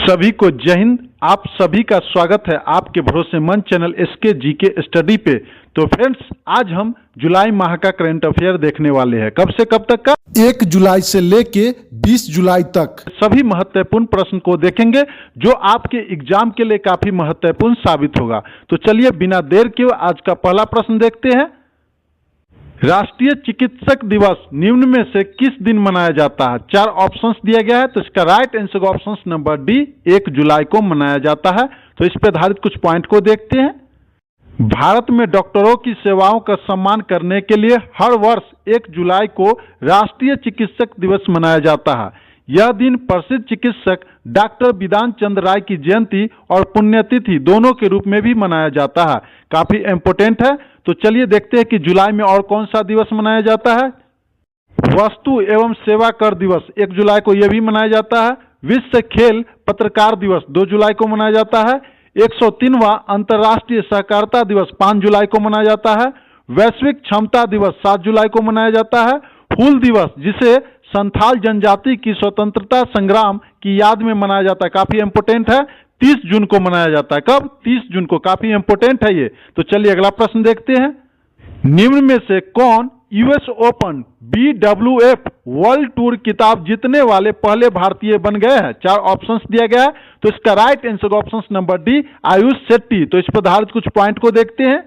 सभी को जय हिंद। आप सभी का स्वागत है आपके भरोसेमंद चैनल एसके जीके स्टडी पे। तो फ्रेंड्स, आज हम जुलाई माह का करंट अफेयर देखने वाले हैं। कब से कब तक का? 1 जुलाई से लेके 20 जुलाई तक सभी महत्वपूर्ण प्रश्न को देखेंगे जो आपके एग्जाम के लिए काफी महत्वपूर्ण साबित होगा। तो चलिए बिना देर के आज का पहला प्रश्न देखते हैं। राष्ट्रीय चिकित्सक दिवस निम्न में से किस दिन मनाया जाता है? 4 ऑप्शंस दिया गया है, तो इसका right answer option number D 1 जुलाई को मनाया जाता है। तो इस पर आधारित कुछ पॉइंट को देखते हैं। भारत में डॉक्टरों की सेवाओं का सम्मान करने के लिए हर वर्ष 1 जुलाई को राष्ट्रीय चिकित्सक दिवस मनाया जाता है। यह दिन प्रसिद्ध चिकित्सक डॉक्टर बिधान चंद्र राय की जयंती और पुण्यतिथि दोनों के रूप में भी मनाया जाता है। काफी इंपोर्टेंट है। तो चलिए देखते हैं कि जुलाई में और कौन सा दिवस मनाया जाता है। वस्तु एवं सेवा कर दिवस 1 जुलाई को यह भी मनाया जाता है। विश्व खेल पत्रकार दिवस 2 जुलाई को मनाया जाता है। 103वां अंतर्राष्ट्रीय सहकारिता दिवस 5 जुलाई को मनाया जाता है। वैश्विक क्षमता दिवस 7 जुलाई को मनाया जाता है। हूल दिवस, जिसे संथाल जनजाति की स्वतंत्रता संग्राम की याद में मनाया जाता है, काफी इंपोर्टेंट है, 30 जून को मनाया जाता है। कब? 30 जून को। काफी इंपोर्टेंट है ये। तो चलिए अगला प्रश्न देखते हैं। निम्न में से कौन US open BWF world tour किताब जीतने वाले पहले भारतीय बन गए हैं? 4 ऑप्शंस दिया गया है, तो इसका right answer option number D Ayush Shetty. तो इस पर आधारित कुछ पॉइंट को देखते हैं।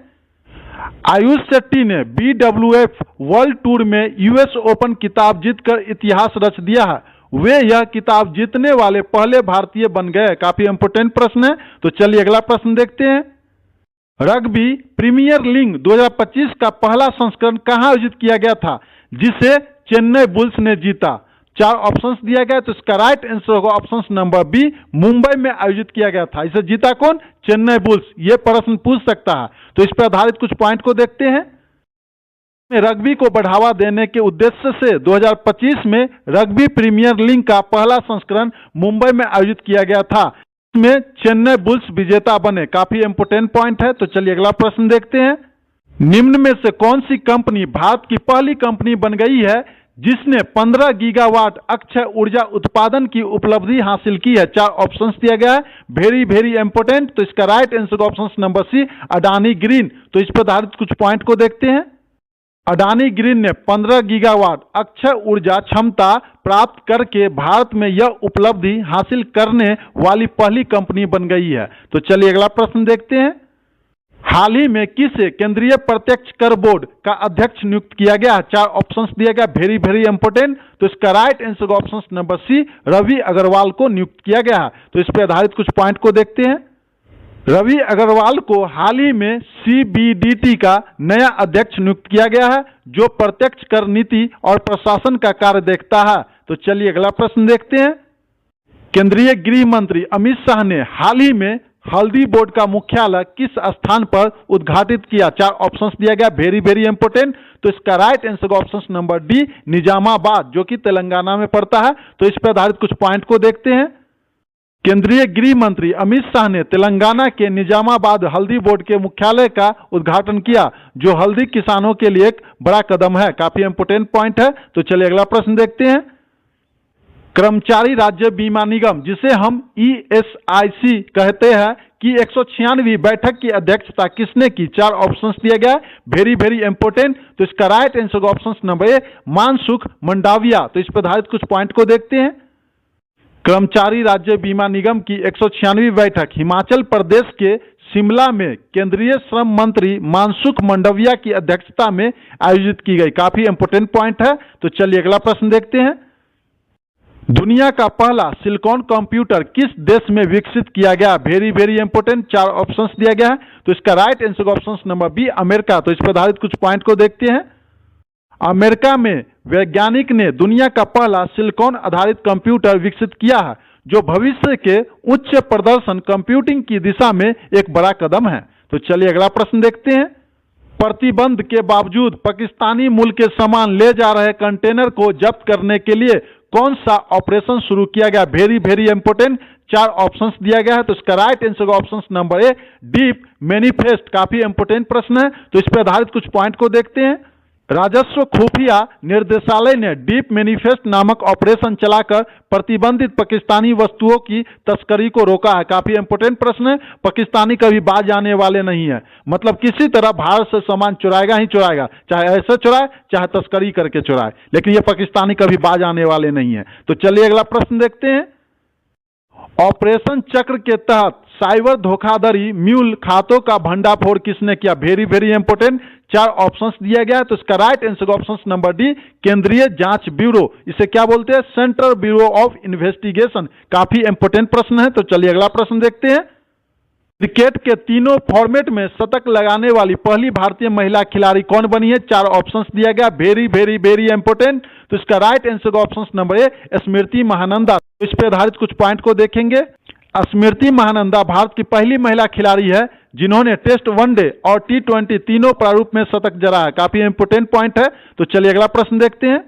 आयुष शेट्टी ने BWF वर्ल्ड टूर में यूएस ओपन किताब जीतकर इतिहास रच दिया है। वे यह किताब जीतने वाले पहले भारतीय बन गए। काफी इंपोर्टेंट प्रश्न है। तो चलिए अगला प्रश्न देखते हैं। रग्बी प्रीमियर लीग 2025 का पहला संस्करण कहां आयोजित किया गया था, जिसे चेन्नई बुल्स ने जीता? 4 ऑप्शंस दिया गया, तो इसका राइट आंसर होगा ऑप्शन नंबर बी, मुंबई में आयोजित किया गया था। इसे जीता कौन? चेन्नई बुल्स। यह प्रश्न पूछ सकता है। तो इस पर आधारित कुछ पॉइंट को देखते हैं। रग्बी को बढ़ावा देने के उद्देश्य से 2025 में रग्बी प्रीमियर लीग का पहला संस्करण मुंबई में आयोजित किया गया था। इसमें चेन्नई बुल्स विजेता बने। काफी इंपोर्टेंट पॉइंट है। तो चलिए अगला प्रश्न देखते हैं। निम्न में से कौन सी कंपनी भारत की पहली कंपनी बन गई है जिसने 15 गीगावाट अक्षय ऊर्जा उत्पादन की उपलब्धि हासिल की है? 4 ऑप्शंस दिया गया है, वेरी वेरी इंपोर्टेंट। तो इसका right answer option number C Adani Green. तो इस पर आधारित कुछ पॉइंट को देखते हैं। अडानी ग्रीन ने 15 गीगावाट अक्षय ऊर्जा क्षमता प्राप्त करके भारत में यह उपलब्धि हासिल करने वाली पहली कंपनी बन गई है। तो चलिए अगला प्रश्न देखते हैं। हाल ही में किसे केंद्रीय प्रत्यक्ष कर बोर्ड का अध्यक्ष नियुक्त किया गया? 4 ऑप्शंस दिया गया, वेरी वेरी इंपोर्टेंट। तो इसका right answer option number C Ravi Agarwal को नियुक्त किया गया। तो इस पर आधारित कुछ पॉइंट को देखते हैं। रवि अग्रवाल को हाल ही में CBDT का नया अध्यक्ष नियुक्त किया गया है, जो प्रत्यक्ष कर नीति और प्रशासन का कार्य देखता है। तो चलिए अगला प्रश्न देखते हैं। केंद्रीय गृह मंत्री अमित शाह ने हाल ही में हल्दी बोर्ड का मुख्यालय किस स्थान पर उद्घाटित किया? 4 ऑप्शंस दिया गया, वेरी वेरी इंपोर्टेंट। तो इसका right answer option number D Nizamabad, जो कि तेलंगाना में पड़ता है। तो इस पर आधारित कुछ पॉइंट को देखते हैं। केंद्रीय गृह मंत्री अमित शाह ने तेलंगाना के निजामाबाद हल्दी बोर्ड के मुख्यालय का उद्घाटन किया, जो हल्दी किसानों के लिए एक बड़ा कदम है। काफी इंपोर्टेंट पॉइंट है। तो चलिए अगला प्रश्न देखते हैं। कर्मचारी राज्य बीमा निगम, जिसे हम ESIC कहते हैं, कि 196वीं बैठक की अध्यक्षता किसने की? 4 ऑप्शंस दिया गया, वेरी वेरी इंपोर्टेंट। तो इसका राइट आंसर ऑप्शन नंबर ए मानसुख मंडाविया। तो इस पर आधारित कुछ पॉइंट को देखते हैं। कर्मचारी राज्य बीमा निगम की 196वीं बैठक हिमाचल प्रदेश के शिमला में केंद्रीय श्रम मंत्री मानसुख मंडाविया की अध्यक्षता में आयोजित की गई। काफी इंपोर्टेंट पॉइंट है। तो चलिए अगला प्रश्न देखते हैं। दुनिया का पहला सिलिकॉन कंप्यूटर किस देश में विकसित किया गया? Very very important. 4 ऑप्शंस दिया गया है, तो इसका right answer option number B America. तो इस पर आधारित कुछ पॉइंट को देखते हैं। अमेरिका में वैज्ञानिक ने दुनिया का पहला सिलिकॉन आधारित कंप्यूटर विकसित किया है, जो भविष्य के उच्च प्रदर्शन कंप्यूटिंग की दिशा में एक बड़ा कदम है। तो चलिए अगला प्रश्न देखते हैं। प्रतिबंध के बावजूद पाकिस्तानी मूल के सामान ले जा रहे कंटेनर को जब्त करने के लिए कौन सा ऑपरेशन शुरू किया गया? Very very important. 4 ऑप्शंस दिया गया है, तो इसका right answer option number a deep manifest. काफी इंपोर्टेंट प्रश्न है। तो इस पर आधारित कुछ पॉइंट को देखते हैं। राजस्व खुफिया निर्देशालय ने डीप मैनिफेस्ट नामक ऑपरेशन चलाकर प्रतिबंधित पाकिस्तानी वस्तुओं की तस्करी को रोका है। काफी इंपोर्टेंट प्रश्न है। पाकिस्तानी कभी बाज आने वाले नहीं है, मतलब किसी तरह भारत से सामान चुराएगा ही चुराएगा, चाहे ऐसे चुराए चाहे तस्करी करके चुराए, लेकिन ये पाकिस्तानी कभी बाज आने वाले नहीं है। तो चलिए अगला प्रश्न देखते हैं। ऑपरेशन चक्र के तहत साइबर धोखाधड़ी म्यूल खातों का भंडाफोड़ किसने किया? Very very important. 4 ऑप्शंस दिया गया है, तो इसका right answer option number D, केंद्रीय जांच ब्यूरो। इसे क्या बोलते हैं? Central bureau of investigation. काफी इंपोर्टेंट प्रश्न है। तो चलिए अगला प्रश्न देखते हैं। क्रिकेट के तीनों फॉर्मेट में शतक लगाने वाली पहली भारतीय महिला खिलाड़ी कौन बनी है? 4 ऑप्शंस दिया गया, वेरी वेरी वेरी इंपोर्टेंट। तो इसका right answer option number A, Smriti Mahananda. तो इस पर आधारित कुछ पॉइंट को देखेंगे। स्मृति महानंदा भारत की पहली महिला खिलाड़ी है जिन्होंने टेस्ट, वनडे और T20 तीनों प्रारूप में शतक जड़ा है। काफी इंपोर्टेंट पॉइंट है। तो चलिए अगला प्रश्न देखते हैं।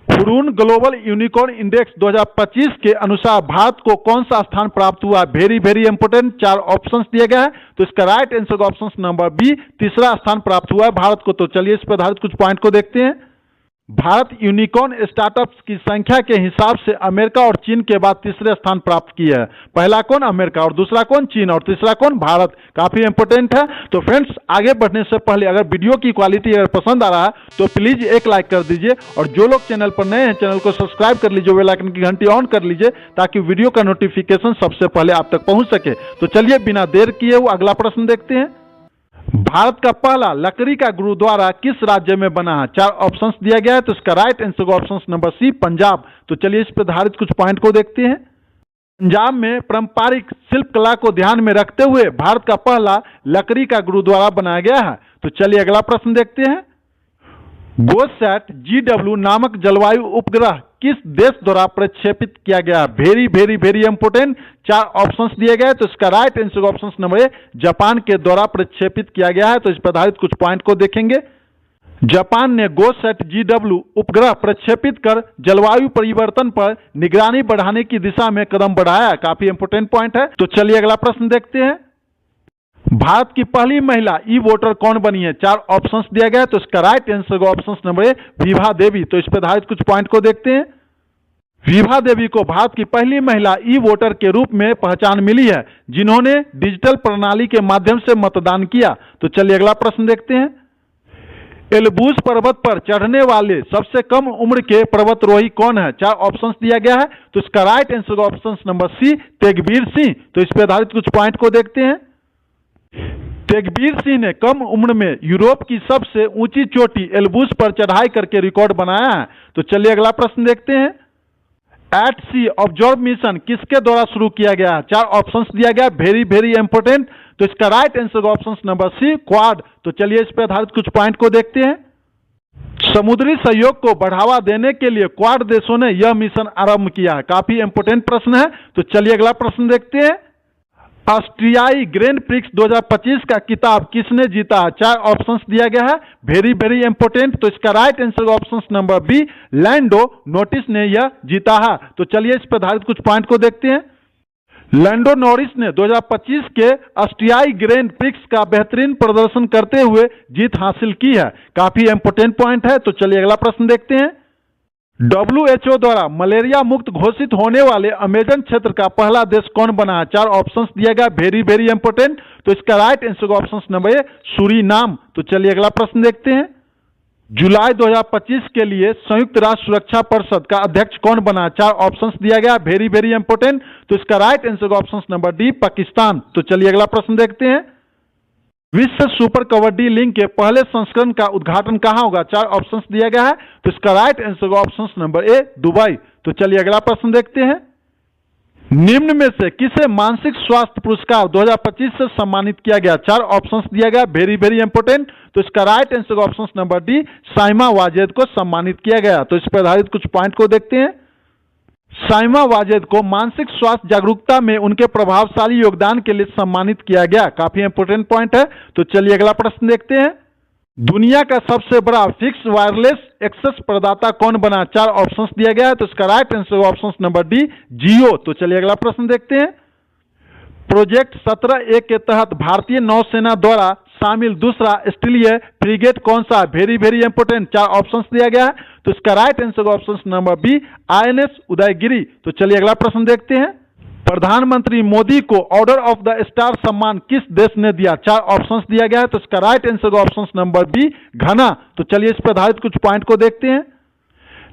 हुरून ग्लोबल यूनिकॉर्न इंडेक्स 2025 के अनुसार भारत को कौन सा स्थान प्राप्त हुआ? Very very important. 4 ऑप्शंस दिए गए हैं, तो इसका right answer option number B, तीसरा स्थान प्राप्त हुआ है भारत को। तो चलिए इस पर आधारित कुछ पॉइंट को देखते हैं। भारत यूनिकॉर्न स्टार्टअप्स की संख्या के हिसाब से अमेरिका और चीन के बाद तीसरे स्थान प्राप्त किया है। पहला कौन? अमेरिका, और दूसरा कौन? चीन, और तीसरा कौन? भारत। काफी इंपोर्टेंट है। तो फ्रेंड्स, आगे बढ़ने से पहले अगर वीडियो की क्वालिटी अगर पसंद आ रहा है तो प्लीज एक लाइक कर दीजिए, और जो लोग चैनल पर नए हैं चैनल को सब्सक्राइब कर लीजिए, बेल आइकन की घंटी ऑन कर लीजिए ताकि वीडियो का नोटिफिकेशन सबसे पहले आप तक पहुंच सके। तो चलिए बिना देर किए हुए अगला प्रश्न देखते हैं। भारत का पहला लकड़ी का गुरुद्वारा किस राज्य में बना है? 4 ऑप्शंस दिया गया है, तो इसका right answer option number C, Punjab. तो चलिए इस पर आधारित कुछ पॉइंट को देखते हैं। पंजाब में पारंपरिक शिल्प कला को ध्यान में रखते हुए भारत का पहला लकड़ी का गुरुद्वारा बनाया गया है। तो चलिए अगला प्रश्न देखते हैं। गोसैट GW नामक जलवायु उपग्रह किस देश द्वारा प्रक्षेपित किया गया? Very very very important. 4 options दिए गए, तो इसका राइट आंसर ऑप्शन नंबर ए, जापान के द्वारा प्रक्षेपित किया गया है। तो इस पर आधारित कुछ पॉइंट को देखेंगे। जापान ने गोसैट GW उपग्रह प्रक्षेपित कर जलवायु परिवर्तन पर निगरानी बढ़ाने की दिशा में कदम बढ़ाया। काफी इंपोर्टेंट पॉइंट है। तो चलिए अगला प्रश्न देखते हैं। भारत की पहली महिला ई वोटर कौन बनी है? 4 ऑप्शंस दिया गया है, तो इसका right answer option number A, Vibha Devi. तो इस पर आधारित कुछ पॉइंट को देखते हैं। विभा देवी को भारत की पहली महिला ई वोटर के रूप में पहचान मिली है जिन्होंने डिजिटल प्रणाली के माध्यम से मतदान किया। तो चलिए अगला प्रश्न देखते हैं। एलबूस पर्वत पर चढ़ने वाले सबसे कम उम्र के पर्वतारोही कौन है? 4 ऑप्शंस दिया गया है, तो इसका right answer option number C, Tegbir Singh. तो इस पर आधारित कुछ पॉइंट को देखते हैं। तेगबीर सिंह ने कम उम्र में यूरोप की सबसे ऊंची चोटी एल्ब्रूस पर चढ़ाई करके रिकॉर्ड बनाया है। तो चलिए अगला प्रश्न देखते हैं। एट सी ऑब्जर्व मिशन किसके द्वारा शुरू किया गया? 4 ऑप्शंस दिया गया, वेरी वेरी इंपोर्टेंट। तो इसका right answer option number C, Quad. तो चलिए इस पर आधारित कुछ पॉइंट को देखते हैं। समुद्री सहयोग को बढ़ावा देने के लिए क्वाड देशों ने यह मिशन आरंभ किया है। काफी इंपोर्टेंट प्रश्न है। तो चलिए अगला प्रश्न देखते हैं। ऑस्ट्रियाई ग्रैंड प्रिक्स 2025 का किताब किसने जीता है? 4 ऑप्शंस दिया गया है, वेरी वेरी इंपोर्टेंट। तो इसका right answer option number B, Lando Norris ने यह जीता है। तो चलिए इस पर आधारित कुछ पॉइंट को देखते हैं। लैंडो नॉरिस ने 2025 के ऑस्ट्रियाई ग्रैंड प्रिक्स का बेहतरीन प्रदर्शन करते हुए जीत हासिल की है। काफी इंपोर्टेंट पॉइंट है। तो चलिए अगला प्रश्न देखते हैं। WHO द्वारा मलेरिया मुक्त घोषित होने वाले अमेजन क्षेत्र का पहला देश कौन बना है? 4 ऑप्शंस दिया गया, वेरी वेरी इंपोर्टेंट। तो इसका राइट आंसर ऑप्शन नंबर ए, सूरीनाम। तो चलिए अगला प्रश्न देखते हैं। जुलाई 2025 के लिए संयुक्त राष्ट्र सुरक्षा परिषद का अध्यक्ष कौन बना? 4 ऑप्शंस दिया गया, वेरी वेरी इंपोर्टेंट। तो इसका right answer option number D, Pakistan. तो चलिए अगला प्रश्न देखते हैं। विश्व सुपर कबड्डी लीग के पहले संस्करण का उद्घाटन कहां होगा? 4 ऑप्शंस दिया गया है, तो इसका राइट आंसर ऑप्शन नंबर ए, दुबई। तो चलिए अगला प्रश्न देखते हैं। निम्न में से किसे मानसिक स्वास्थ्य पुरस्कार 2025 से सम्मानित किया गया? 4 ऑप्शंस दिया गया, वेरी वेरी इंपोर्टेंट। तो इसका right answer option number D, Saima Wazed को सम्मानित किया गया। तो इस पर आधारित कुछ पॉइंट को देखते हैं। साइमा वाजेद को मानसिक स्वास्थ्य जागरूकता में उनके प्रभावशाली योगदान के लिए सम्मानित किया गया। काफी इंपोर्टेंट पॉइंट है। तो चलिए अगला प्रश्न देखते हैं। दुनिया का सबसे बड़ा फिक्स वायरलेस एक्सेस प्रदाता कौन बना? 4 ऑप्शंस दिया गया है, तो इसका right answer option number D, Jio. तो चलिए अगला प्रश्न देखते हैं। प्रोजेक्ट 17A के तहत भारतीय नौसेना द्वारा शामिल दूसरा स्टीलियर फ्रिगेट कौन सा? वेरी वेरी इंपोर्टेंट, 4 ऑप्शंस दिया गया है। तो इसका राइट आंसर होगा option number B, INS Udaygiri. तो चलिए अगला प्रश्न देखते हैं। प्रधानमंत्री मोदी को ऑर्डर ऑफ द स्टार सम्मान किस देश ने दिया? 4 ऑप्शंस दिया गया है। तो इसका राइट आंसर होगा ऑप्शन नंबर बी, घना। तो चलिए इस पर आधारित कुछ पॉइंट को देखते हैं।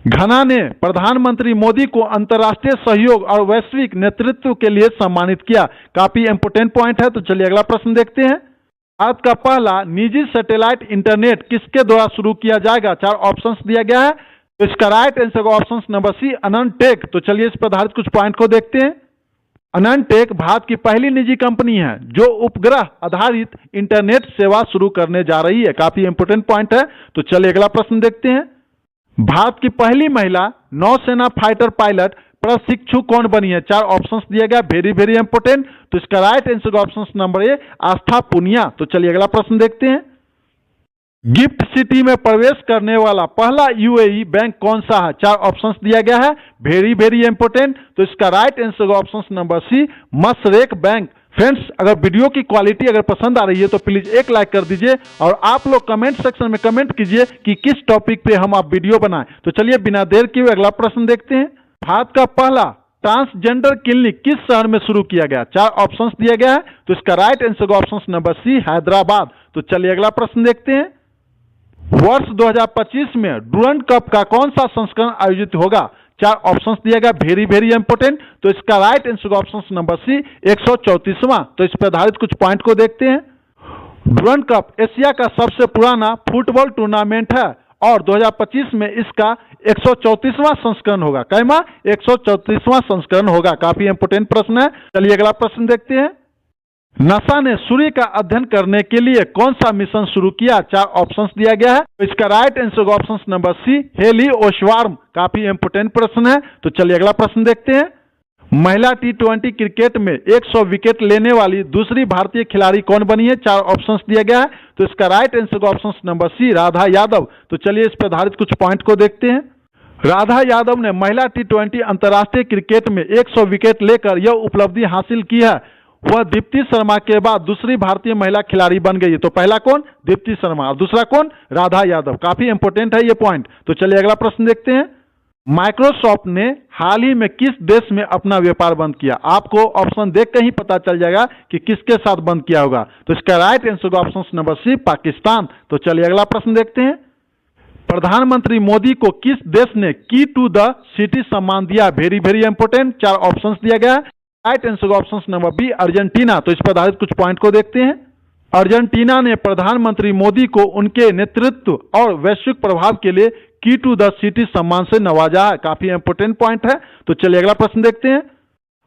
घना ने प्रधानमंत्री मोदी को अंतर्राष्ट्रीय सहयोग और वैश्विक नेतृत्व के लिए सम्मानित किया। काफी इंपोर्टेंट पॉइंट है। तो चलिए अगला प्रश्न देखते हैं। भारत का पहला निजी सैटेलाइट इंटरनेट किसके द्वारा शुरू किया जाएगा? 4 ऑप्शंस दिया गया है। तो इसका राइट आंसर होगा ऑप्शन नंबर सी, अनंतटेक। तो चलिए इस पर आधारित कुछ पॉइंट को देखते हैं। अनंतटेक भारत की पहली निजी कंपनी है जो उपग्रह आधारित इंटरनेट सेवा शुरू करने जा रही है। काफी इंपोर्टेंट पॉइंट है। तो चलिए अगला प्रश्न देखते हैं। भारत की पहली महिला नौसेना फाइटर पायलट प्रशिक्षु कौन बनी है? 4 ऑप्शंस दिया गया, वेरी वेरी इंपोर्टेंट। तो इसका right answer option number A, Astha Punia. तो चलिए अगला प्रश्न देखते हैं। गिफ्ट सिटी में प्रवेश करने वाला पहला UAE बैंक कौन सा है? 4 ऑप्शंस दिया गया है, वेरी वेरी इंपोर्टेंट। तो इसका right answer option number C, Mashreq bank. Friends, अगर वीडियो की क्वालिटी अगर पसंद आ रही है तो प्लीज एक लाइक कर दीजिए और आप लोग कमेंट सेक्शन में कमेंट कीजिए कि किस टॉपिक पे हम आप वीडियो बनाएं। तो चलिए बिना देर किए अगला प्रश्न देखते हैं। भारत का पहला ट्रांसजेंडर क्लिनिक किस शहर में शुरू किया गया? 4 ऑप्शंस दिया गया है। तो इसका right answer option number C, Hyderabad. तो चलिए अगला प्रश्न देखते हैं। वर्ष 2025 में डुरंड कप का कौन सा संस्करण आयोजित होगा? 4 ऑप्शंस दिया गया, वेरी वेरी इंपोर्टेंट। तो इसका right answer option number C, 134वां। तो इस पर आधारित कुछ पॉइंट को देखते हैं। डुरंड कप एशिया का सबसे पुराना फुटबॉल टूर्नामेंट है और 2025 में इसका 134वां संस्करण होगा। कैमा? 134वां संस्करण होगा। काफी इंपोर्टेंट प्रश्न है। चलिए अगला प्रश्न देखते हैं। नासा ने सूर्य का अध्ययन करने के लिए कौन सा मिशन शुरू किया? 4 ऑप्शंस दिया गया है। तो इसका right answer option number C, HelioSwarm. काफी इंपोर्टेंट प्रश्न है। तो चलिए अगला प्रश्न देखते हैं। महिला T20 क्रिकेट में 100 विकेट लेने वाली दूसरी भारतीय खिलाड़ी कौन बनी है? 4 ऑप्शंस दिया गया है। तो इसका right answer option number C, Radha Yadav. तो चलिए इस पर आधारित कुछ पॉइंट को देखते हैं। राधा यादव ने महिला T20 अंतर्राष्ट्रीय क्रिकेट में 100 विकेट लेकर यह उपलब्धि हासिल की है। वह दीप्ति शर्मा के बाद दूसरी भारतीय महिला खिलाड़ी बन गई। तो पहला कौन? दीप्ति शर्मा। और दूसरा कौन? राधा यादव। काफी इंपोर्टेंट है ये पॉइंट। तो चलिए अगला प्रश्न देखते हैं। माइक्रोसॉफ्ट ने हाल ही में किस देश में अपना व्यापार बंद किया? आपको ऑप्शन देख कर ही पता चल जाएगा कि किसके साथ बंद किया होगा। तो इसका right answer option number C, Pakistan. तो चलिए अगला प्रश्न देखते हैं। प्रधानमंत्री मोदी को किस देश ने की टू द सिटी सम्मान दिया? वेरी वेरी इंपोर्टेंट, 4 ऑप्शंस दिया गया है। Right answer option number B, Argentina. तो इस पर आधारित कुछ पॉइंट को देखते हैं। अर्जेंटीना ने प्रधानमंत्री मोदी को उनके नेतृत्व और वैश्विक प्रभाव के लिए की टू द सिटी सम्मान से नवाजा है। काफी इंपोर्टेंट पॉइंट है। तो चलिए अगला प्रश्न देखते हैं।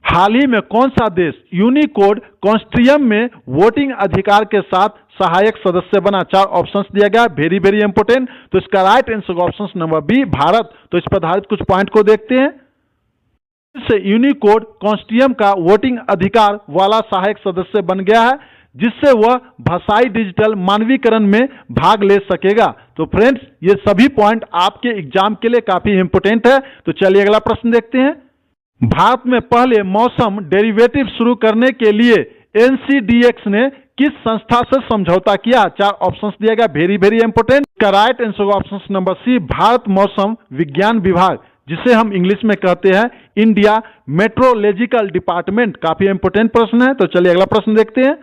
हाल ही में कौन सा देश यूनिकोड कॉन्स्ट्रियम में वोटिंग अधिकार के साथ सहायक सदस्य बना? 4 ऑप्शंस दिया गया, वेरी वेरी इंपोर्टेंट। तो इसका right answer option number B, Bharat. तो इस पर आधारित कुछ पॉइंट को देखते हैं। से यूनिकोड कॉन्स्ट्रियम का वोटिंग अधिकार वाला सहायक सदस्य बन गया है, जिससे वह भाषाई डिजिटल मानवीकरण में भाग ले सकेगा। तो फ्रेंड्स, ये सभी पॉइंट आपके एग्जाम के लिए काफी इंपोर्टेंट है। तो चलिए अगला प्रश्न देखते हैं। भारत में पहले मौसम डेरिवेटिव शुरू करने के लिए NCDX ने किस संस्था से समझौता किया? 4 ऑप्शंस दिया गया, वेरी वेरी इंपोर्टेंट। का right answer option number C, Bharat मौसम विज्ञान विभाग, जिसे हम इंग्लिश में कहते हैं इंडिया मेट्रोलॉजिकल डिपार्टमेंट। काफी इंपोर्टेंट प्रश्न है। तो चलिए अगला प्रश्न देखते हैं।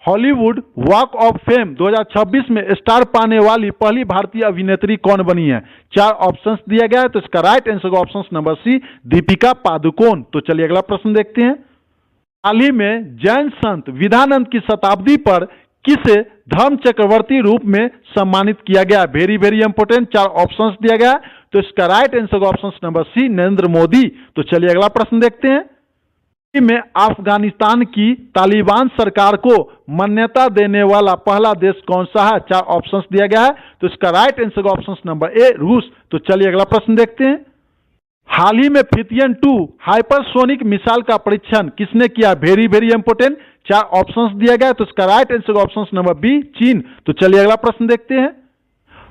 हॉलीवुड वॉक ऑफ फेम 2026 में स्टार पाने वाली पहली भारतीय अभिनेत्री कौन बनी है? 4 ऑप्शंस दिया गया है। तो इसका right answer option number C, Deepika Padukone. तो चलिए अगला प्रश्न देखते हैं। हाल ही में जैन संत विद्यानंद की शताब्दी पर किसे धर्म चक्रवर्ती रूप में सम्मानित किया गया? वेरी वेरी इंपोर्टेंट, 4 ऑप्शंस दिया गया। तो इसका right answer option number C, Narendra Modi. तो चलिए अगला प्रश्न देखते हैं। में अफगानिस्तान की तालिबान सरकार को मान्यता देने वाला पहला देश कौन सा है? 4 ऑप्शंस दिया गया है। तो इसका राइट आंसर ऑप्शन नंबर ए, रूस। तो चलिए अगला प्रश्न देखते हैं। हाल ही में फिथियन 2 हाइपरसोनिक मिसाइल का परीक्षण किसने किया? वेरी वेरी इंपोर्टेंट, 4 ऑप्शंस दिया गया। तो इसका right answer option number B, चीन। तो चलिए अगला प्रश्न देखते हैं।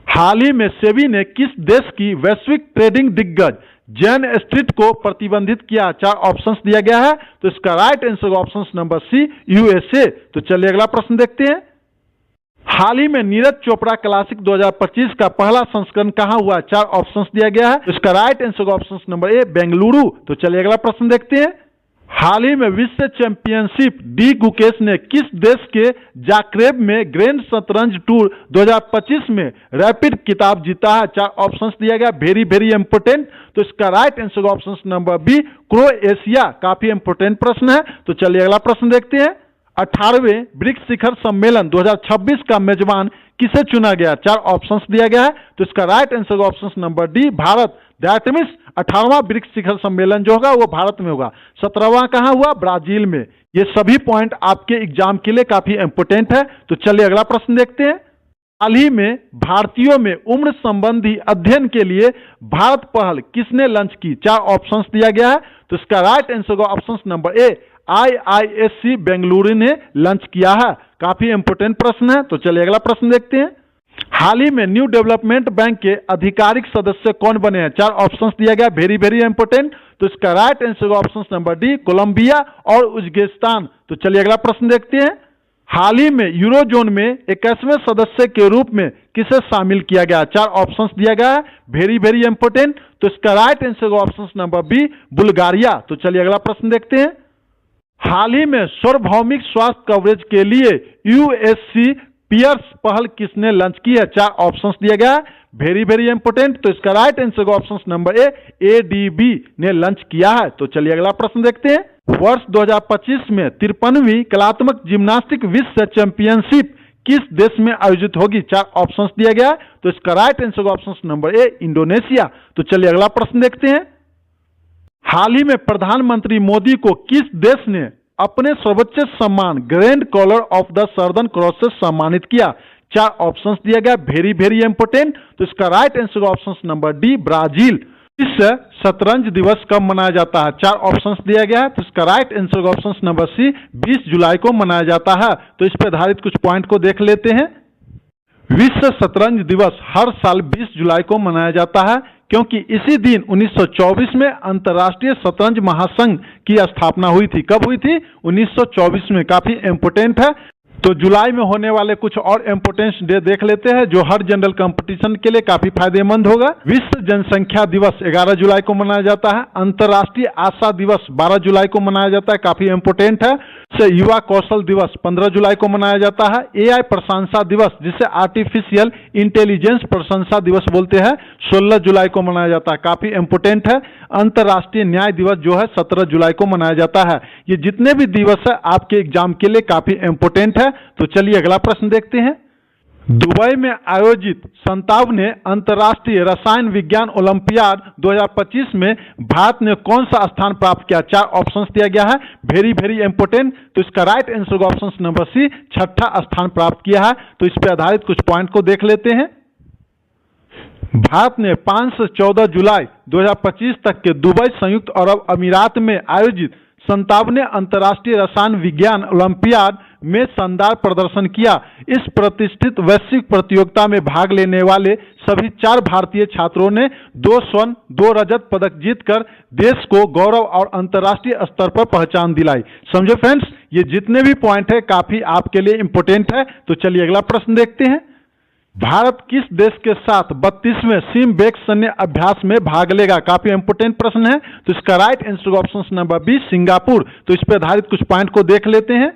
हाल ही में सेबी ने किस देश की वैश्विक ट्रेडिंग दिग्गज जैन स्ट्रीट को प्रतिबंधित किया? 4 ऑप्शंस दिया गया है। तो इसका right answer option number C, USA। तो चलिए अगला प्रश्न देखते हैं। हाल ही में नीरज चोपड़ा क्लासिक 2025 का पहला संस्करण कहां हुआ? 4 ऑप्शंस दिया गया है। इसका राइट आंसर होगा ऑप्शन नंबर ए, बेंगलुरु। तो चलिए अगला प्रश्न देखते हैं। हाल ही में विश्व चैंपियनशिप डी गुकेश ने किस देश के जाक्रेब में ग्रैंड शतरंज टूर 2025 में रैपिड खिताब जीता है? 4 ऑप्शंस दिया गया, वेरी वेरी इंपोर्टेंट। तो इसका राइट आंसर होगा ऑप्शन नंबर बी, क्रोएशिया। काफी इंपोर्टेंट प्रश्न है। तो चलिए अगला प्रश्न देखते हैं। 18वें ब्रिक्स शिखर सम्मेलन 2026 का मेजबान किसे चुना गया? 4 ऑप्शंस दिया गया है। तो इसका राइट आंसर होगा option number D, Bharat. That means 18वां ब्रिक्स शिखर सम्मेलन जो होगा वो भारत में होगा। 17वां कहां हुआ? ब्राजील में। ये सभी पॉइंट आपके एग्जाम के लिए काफी इंपोर्टेंट है। तो चलिए अगला प्रश्न देखते हैं। हाल ही में भारतीयों में उम्र संबंधी अध्ययन के लिए भारत पहल किसने लॉन्च की? 4 ऑप्शंस दिया गया है। तो इसका राइट आंसर होगा ऑप्शन नंबर ए, IISc बेंगलुरु ने लॉन्च किया है। काफी इंपोर्टेंट प्रश्न है। तो चलिए अगला प्रश्न देखते हैं। हाल ही में न्यू डेवलपमेंट बैंक के आधिकारिक सदस्य कौन बने हैं? 4 ऑप्शंस दिया गया, वेरी वेरी इंपोर्टेंट। तो इसका राइट आंसर होगा ऑप्शन नंबर डी, कोलंबिया और उज्बेकिस्तान। तो चलिए अगला प्रश्न देखते हैं। हाल ही में यूरोजोन में 21वें सदस्य के रूप में किसे शामिल किया गया? 4 ऑप्शंस दिया गया है, वेरी वेरी इंपोर्टेंट। तो इसका राइट आंसर होगा ऑप्शन नंबर बी, बुल्गारिया। तो चलिए अगला प्रश्न देखते हैं। हाल ही में सार्वभौमिक स्वास्थ्य कवरेज के लिए यूएससी पियर्स पहल किसने लॉन्च की है? 4 ऑप्शंस दिया गया है, वेरी वेरी इंपोर्टेंट। तो इसका राइट आंसर होगा ऑप्शन नंबर ए, एडीबी ने लॉन्च किया है। तो चलिए अगला प्रश्न देखते हैं। वर्ष 2025 में 53वीं कलात्मक जिम्नास्टिक विश्व चैंपियनशिप किस देश में आयोजित होगी? 4 ऑप्शंस दिया गया है। तो इसका राइट आंसर होगा ऑप्शन नंबर ए, इंडोनेशिया। तो चलिए अगला प्रश्न देखते हैं। हाल ही में प्रधानमंत्री मोदी को किस देश ने अपने सर्वोच्च सम्मान Grand Collar of the Southern Cross से सम्मानित किया? 4 ऑप्शंस दिया गया, वेरी वेरी इंपोर्टेंट। तो इसका राइट आंसर होगा ऑप्शन नंबर डी, ब्राजील। विश्व शतरंज दिवस कब मनाया जाता है? 4 ऑप्शंस दिया गया है। तो इसका राइट आंसर होगा ऑप्शन नंबर सी, 20 जुलाई को मनाया जाता है। तो इस पर आधारित कुछ पॉइंट को देख लेते हैं। विश्व शतरंज दिवस हर साल 20 जुलाई को मनाया जाता है क्योंकि इसी दिन 1924 में अंतर्राष्ट्रीय शतरंज महासंघ की स्थापना हुई थी। कब हुई थी? 1924 में। काफी इंपोर्टेंट है। तो जुलाई में होने वाले कुछ और इंपोर्टेंस डे देख लेते हैं जो हर जनरल कंपटीशन के लिए काफी फायदेमंद होगा। विश्व जनसंख्या दिवस 11 जुलाई को मनाया जाता है। अंतर्राष्ट्रीय आशा दिवस 12 जुलाई को मनाया जाता है, काफी इंपोर्टेंट है। युवा कौशल दिवस 15 जुलाई को मनाया जाता है। एआई प्रशंसा दिवस जिसे आर्टिफिशियल इंटेलिजेंस प्रशंसा दिवस बोलते हैं 16 जुलाई को मनाया जाता है, काफी इंपोर्टेंट है। अंतर्राष्ट्रीय न्याय दिवस जो है 17 जुलाई को मनाया जाता है। ये जितने भी दिवस है आपके एग्जाम के लिए काफी इंपोर्टेंट है। तो चलिए अगला प्रश्न देखते हैं। दुबई में आयोजित 57वें अंतर्राष्ट्रीय रसायन विज्ञान ओलंपियाड 2025 में भारत ने कौन सा स्थान प्राप्त किया? 4 ऑप्शंस दिया गया है, वेरी वेरी इंपोर्टेंट। तो इसका राइट आंसर होगा ऑप्शन नंबर सी, 6ठा स्थान प्राप्त किया है। तो इस पर आधारित कुछ पॉइंट को देख लेते हैं। भारत ने 5 से 14 जुलाई 2025 तक के दुबई संयुक्त अरब अमीरात में आयोजित 57वें अंतर्राष्ट्रीय रसायन विज्ञान ओलंपियाड में शानदार प्रदर्शन किया। इस प्रतिष्ठित वैश्विक प्रतियोगिता में भाग लेने वाले सभी 4 भारतीय छात्रों ने 2 स्वर्ण 2 रजत पदक जीतकर देश को गौरव और अंतर्राष्ट्रीय स्तर पर पहचान दिलाई। समझो फ्रेंड्स, ये जितने भी पॉइंट है काफी आपके लिए इंपोर्टेंट है। तो चलिए अगला प्रश्न देखते हैं। भारत किस देश के साथ 32वें सिम्बेक सैन्य अभ्यास में भाग लेगा? काफी इंपोर्टेंट प्रश्न है। तो इसका right answer option number B, Singapore. तो इस पर आधारित कुछ पॉइंट को देख लेते हैं।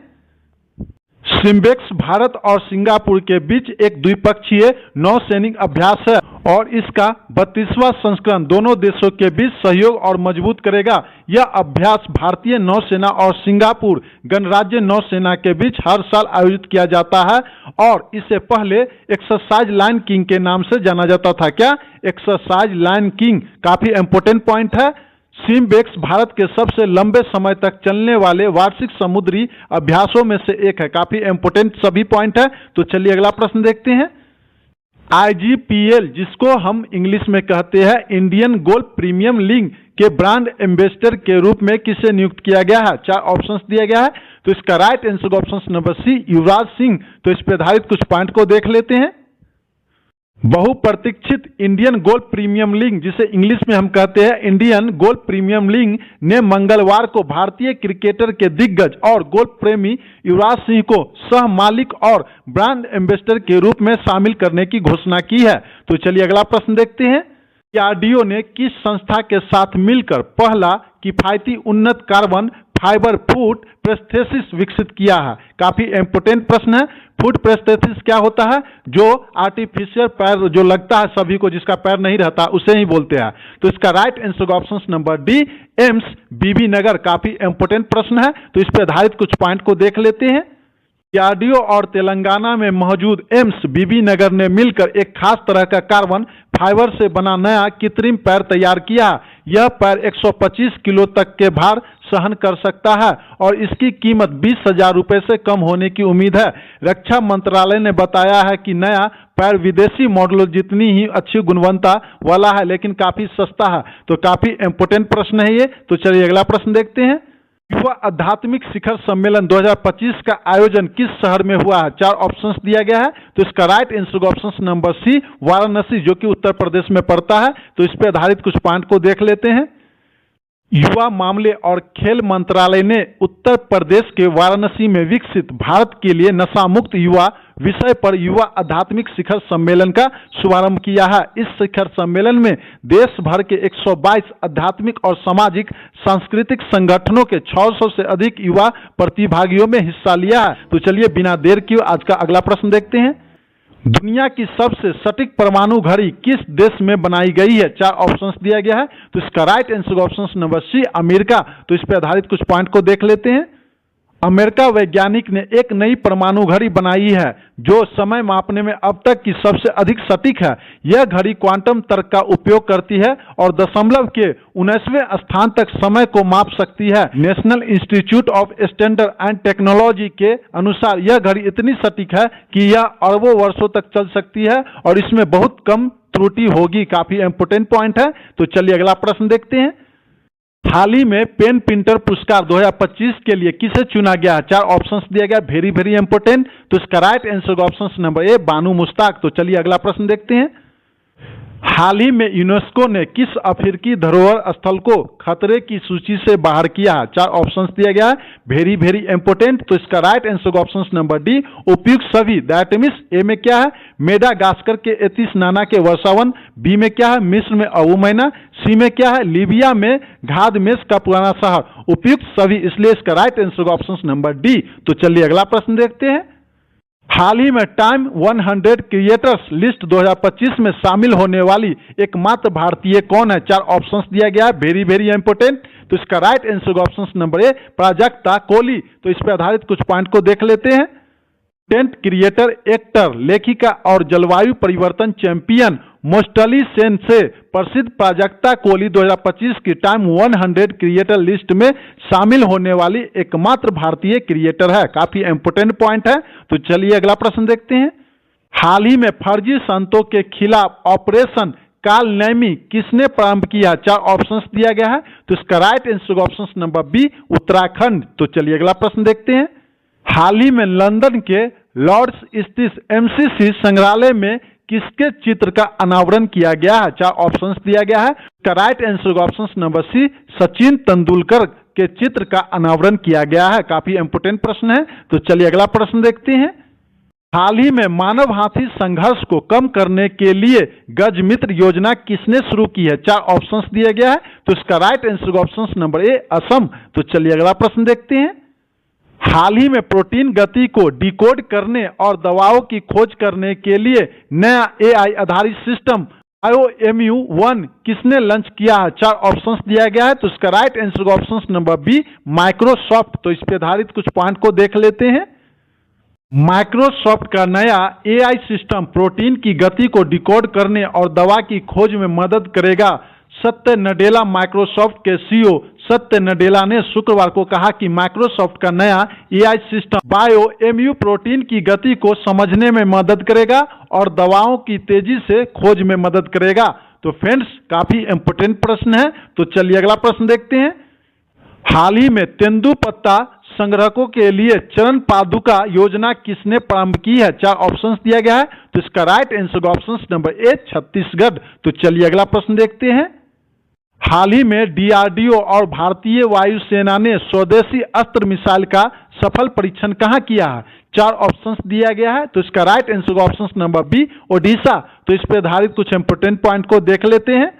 सिम्बेक्स भारत और सिंगापुर के बीच एक द्विपक्षीय नौसैनिक अभ्यास है और इसका 32वां संस्करण दोनों देशों के बीच सहयोग और मजबूत करेगा। यह अभ्यास भारतीय नौसेना और सिंगापुर गणराज्य नौसेना के बीच हर साल आयोजित किया जाता है और इसे पहले एक्सरसाइज लायन किंग के नाम से जाना जाता था। क्या? Exercise Lion King. काफी इंपोर्टेंट पॉइंट है। सिम्बेक्स भारत के सबसे लंबे समय तक चलने वाले वार्षिक समुद्री अभ्यासों में से एक है। काफी इंपोर्टेंट सभी पॉइंट है। तो चलिए अगला प्रश्न देखते हैं। IGPL जिसको हम इंग्लिश में कहते हैं इंडियन गोल्फ प्रीमियम लीग के ब्रांड एम्बेसडर के रूप में किसे नियुक्त किया गया है? 4 ऑप्शंस दिया गया है। तो इसका right answer option number C, Yuvraj Singh. तो इस पर आधारित कुछ पॉइंट को देख लेते हैं। बहुप्रतीक्षित इंडियन गोल्फ प्रीमियम लीग, जिसे इंग्लिश में हम कहते हैं इंडियन गोल्फ प्रीमियम लीग, ने मंगलवार को भारतीय क्रिकेटर के दिग्गज और गोल्फ प्रेमी युवराज सिंह को सह मालिक और ब्रांड एम्बेसडर के रूप में शामिल करने की घोषणा की है। तो चलिए अगला प्रश्न देखते हैं। डीआरडीओ ने किस संस्था के साथ मिलकर पहला किफायती उन्नत कार्बन फाइबर फूड प्रोस्थेसिस विकसित किया है? काफी इंपोर्टेंट प्रश्न है। फूड प्रोस्थेसिस क्या होता है? जो आर्टिफिशियल पैर जो लगता है सभी को, जिसका पैर नहीं रहता, उसे ही बोलते हैं। तो इसका right answer option number D, AIIMS Bibi Nagar. काफी इंपोर्टेंट प्रश्न है, तो इस पर आधारित कुछ पॉइंट को देख लेते हैं। डीआरडीओ और तेलंगाना में मौजूद एम्स बीबी नगर ने मिलकर एक खास तरह का कार्बन फाइबर से बना नया कृत्रिम पैर तैयार किया। यह पैर 125 किलो तक के भार सहन कर सकता है और इसकी कीमत 20,000 रुपए से कम होने की उम्मीद है। रक्षा मंत्रालय ने बताया है कि नया पैर विदेशी मॉडलों जितनी ही अच्छी गुणवत्ता वाला है, लेकिन काफी सस्ता है। तो काफी इंपोर्टेंट प्रश्न है ये। तो चलिए अगला प्रश्न देखते हैं। युवा आध्यात्मिक शिखर सम्मेलन 2025 का आयोजन किस शहर में हुआ है? 4 ऑप्शंस दिया गया है। तो इसका right answer option number C, Varanasi, जो कि उत्तर प्रदेश में पड़ता है। तो इस पर आधारित कुछ पॉइंट को देख लेते हैं। युवा मामले और खेल मंत्रालय ने उत्तर प्रदेश के वाराणसी में विकसित भारत के लिए नशा मुक्त युवा विषय पर युवा आध्यात्मिक शिखर सम्मेलन का शुभारंभ किया है। इस शिखर सम्मेलन में देश भर के 122 आध्यात्मिक और सामाजिक सांस्कृतिक संगठनों के 600 से अधिक युवा प्रतिभागियों में हिस्सा लिया है। तो चलिए बिना देर किए आज का अगला प्रश्न देखते हैं। दुनिया की सबसे सटीक परमाणु घड़ी किस देश में बनाई गई है? 4 ऑप्शंस दिया गया है। तो इसका right answer option number C, America. तो इस पर आधारित कुछ पॉइंट को देख लेते हैं। अमेरिका वैज्ञानिक ने एक नई परमाणु घड़ी बनाई है जो समय मापने में अब तक की सबसे अधिक सटीक है। यह घड़ी क्वांटम तर्क का उपयोग करती है और दशमलव के 19वें स्थान तक समय को माप सकती है। National institute of standard and technology के अनुसार यह घड़ी इतनी सटीक है कि यह अरबों वर्षों तक चल सकती है और इसमें बहुत कम त्रुटि होगी। काफी इंपोर्टेंट पॉइंट है। तो चलिए अगला प्रश्न देखते हैं। हाल ही में पेन प्रिंटर पुरस्कार 2025 के लिए किसे चुना गया? 4 ऑप्शंस दिया गया, वेरी वेरी इंपोर्टेंट। तो इसका right answer option number A, Banu Mushtaq. तो चलिए अगला प्रश्न देखते हैं। हाल ही में यूनेस्को ने किस अफ्रीकी धरोहर स्थल को खतरे की सूची से बाहर किया? 4 ऑप्शंस दिया गया है, वेरी वेरी इंपोर्टेंट। तो इसका right answer option number D, उपयुक्त सभी। दैट मीन्स ए में क्या है? मेडागास्कर के एथिस नाना के वर्षावन। बी में क्या है? मिस्र में अबू मैना। सी में क्या है? लीबिया में घादमेस का पुराना शहर। उपयुक्त सभी, इसलिए इसका right answer option number D. तो चलिए अगला प्रश्न देखते हैं। हाल ही में टाइम 100 क्रिएटर्स लिस्ट 2025 में शामिल होने वाली एकमात्र भारतीय कौन है? 4 ऑप्शंस दिया गया है, वेरी वेरी इंपोर्टेंट। तो इसका राइट आंसर ऑप्शन नंबर ए, प्राजक्ता कोहली। तो इस पर आधारित कुछ पॉइंट को देख लेते हैं। कंटेंट क्रिएटर, एक्टर, लेखिका और जलवायु परिवर्तन चैंपियन मोस्टली सेन से प्रसिद्ध प्राजक्ता कोहली 2025 की टाइम 100 क्रिएटर लिस्ट में शामिल होने वाली एकमात्र भारतीय क्रिएटर है। काफी इंपोर्टेंट पॉइंट है। तो चलिए अगला प्रश्न देखते हैं। हाल ही में फर्जी संतों के खिलाफ ऑपरेशन काल नैमी किसने प्रारंभ किया? 4 ऑप्शंस दिया गया है। तो इसका right answer option number B, Uttarakhand. तो चलिए अगला प्रश्न देखते हैं। हाल ही में लंदन के लॉर्ड्स स्थित एमसीसी संग्रहालय में किसके चित्र का अनावरण किया गया है? 4 ऑप्शंस दिया गया है। इसका right answer option number C, Sachin Tendulkar के चित्र का अनावरण किया गया है। काफी इंपोर्टेंट प्रश्न है। तो चलिए अगला प्रश्न देखते हैं। हाल ही में मानव हाथी संघर्ष को कम करने के लिए गजमित्र योजना किसने शुरू की है? 4 ऑप्शंस दिया गया है। तो इसका राइट आंसर ऑप्शन नंबर ए, असम। तो चलिए अगला प्रश्न देखते हैं। हाल ही में प्रोटीन गति को डिकोड करने और दवाओं की खोज करने के लिए नया एआई आधारित सिस्टम IOMU-1 किसने लॉन्च किया है? 4 ऑप्शंस दिया गया है। तो इसका right answer option number B, Microsoft. तो इस पर आधारित कुछ पॉइंट को देख लेते हैं। माइक्रोसॉफ्ट का नया एआई सिस्टम प्रोटीन की गति को डिकोड करने और दवा की खोज में मदद करेगा। सत्य नडेला, माइक्रोसॉफ्ट के सीईओ सत्य नडेला ने शुक्रवार को कहा कि माइक्रोसॉफ्ट का नया एआई सिस्टम बायोएमयू प्रोटीन की गति को समझने में मदद करेगा और दवाओं की तेजी से खोज में मदद करेगा। तो फ्रेंड्स, काफी इंपोर्टेंट प्रश्न है। तो चलिए अगला प्रश्न देखते हैं। हाल ही में तेंदुपत्ता संग्रहकों के लिए चरण पादुका योजना किसने प्रारंभ की है? 4 ऑप्शंस दिया गया है, तो इसका राइट आंसर ऑप्शन नंबर ए छत्तीसगढ़। तो चलिए अगला प्रश्न देखते हैं। हाल ही में डीआरडीओ और भारतीय वायुसेना ने स्वदेशी अस्त्र मिसाइल का सफल परीक्षण कहां किया है? 4 ऑप्शंस दिया गया है, तो इसका right answer option number B Odisha. तो इस पर आधारित कुछ इंपोर्टेंट पॉइंट को देख लेते हैं।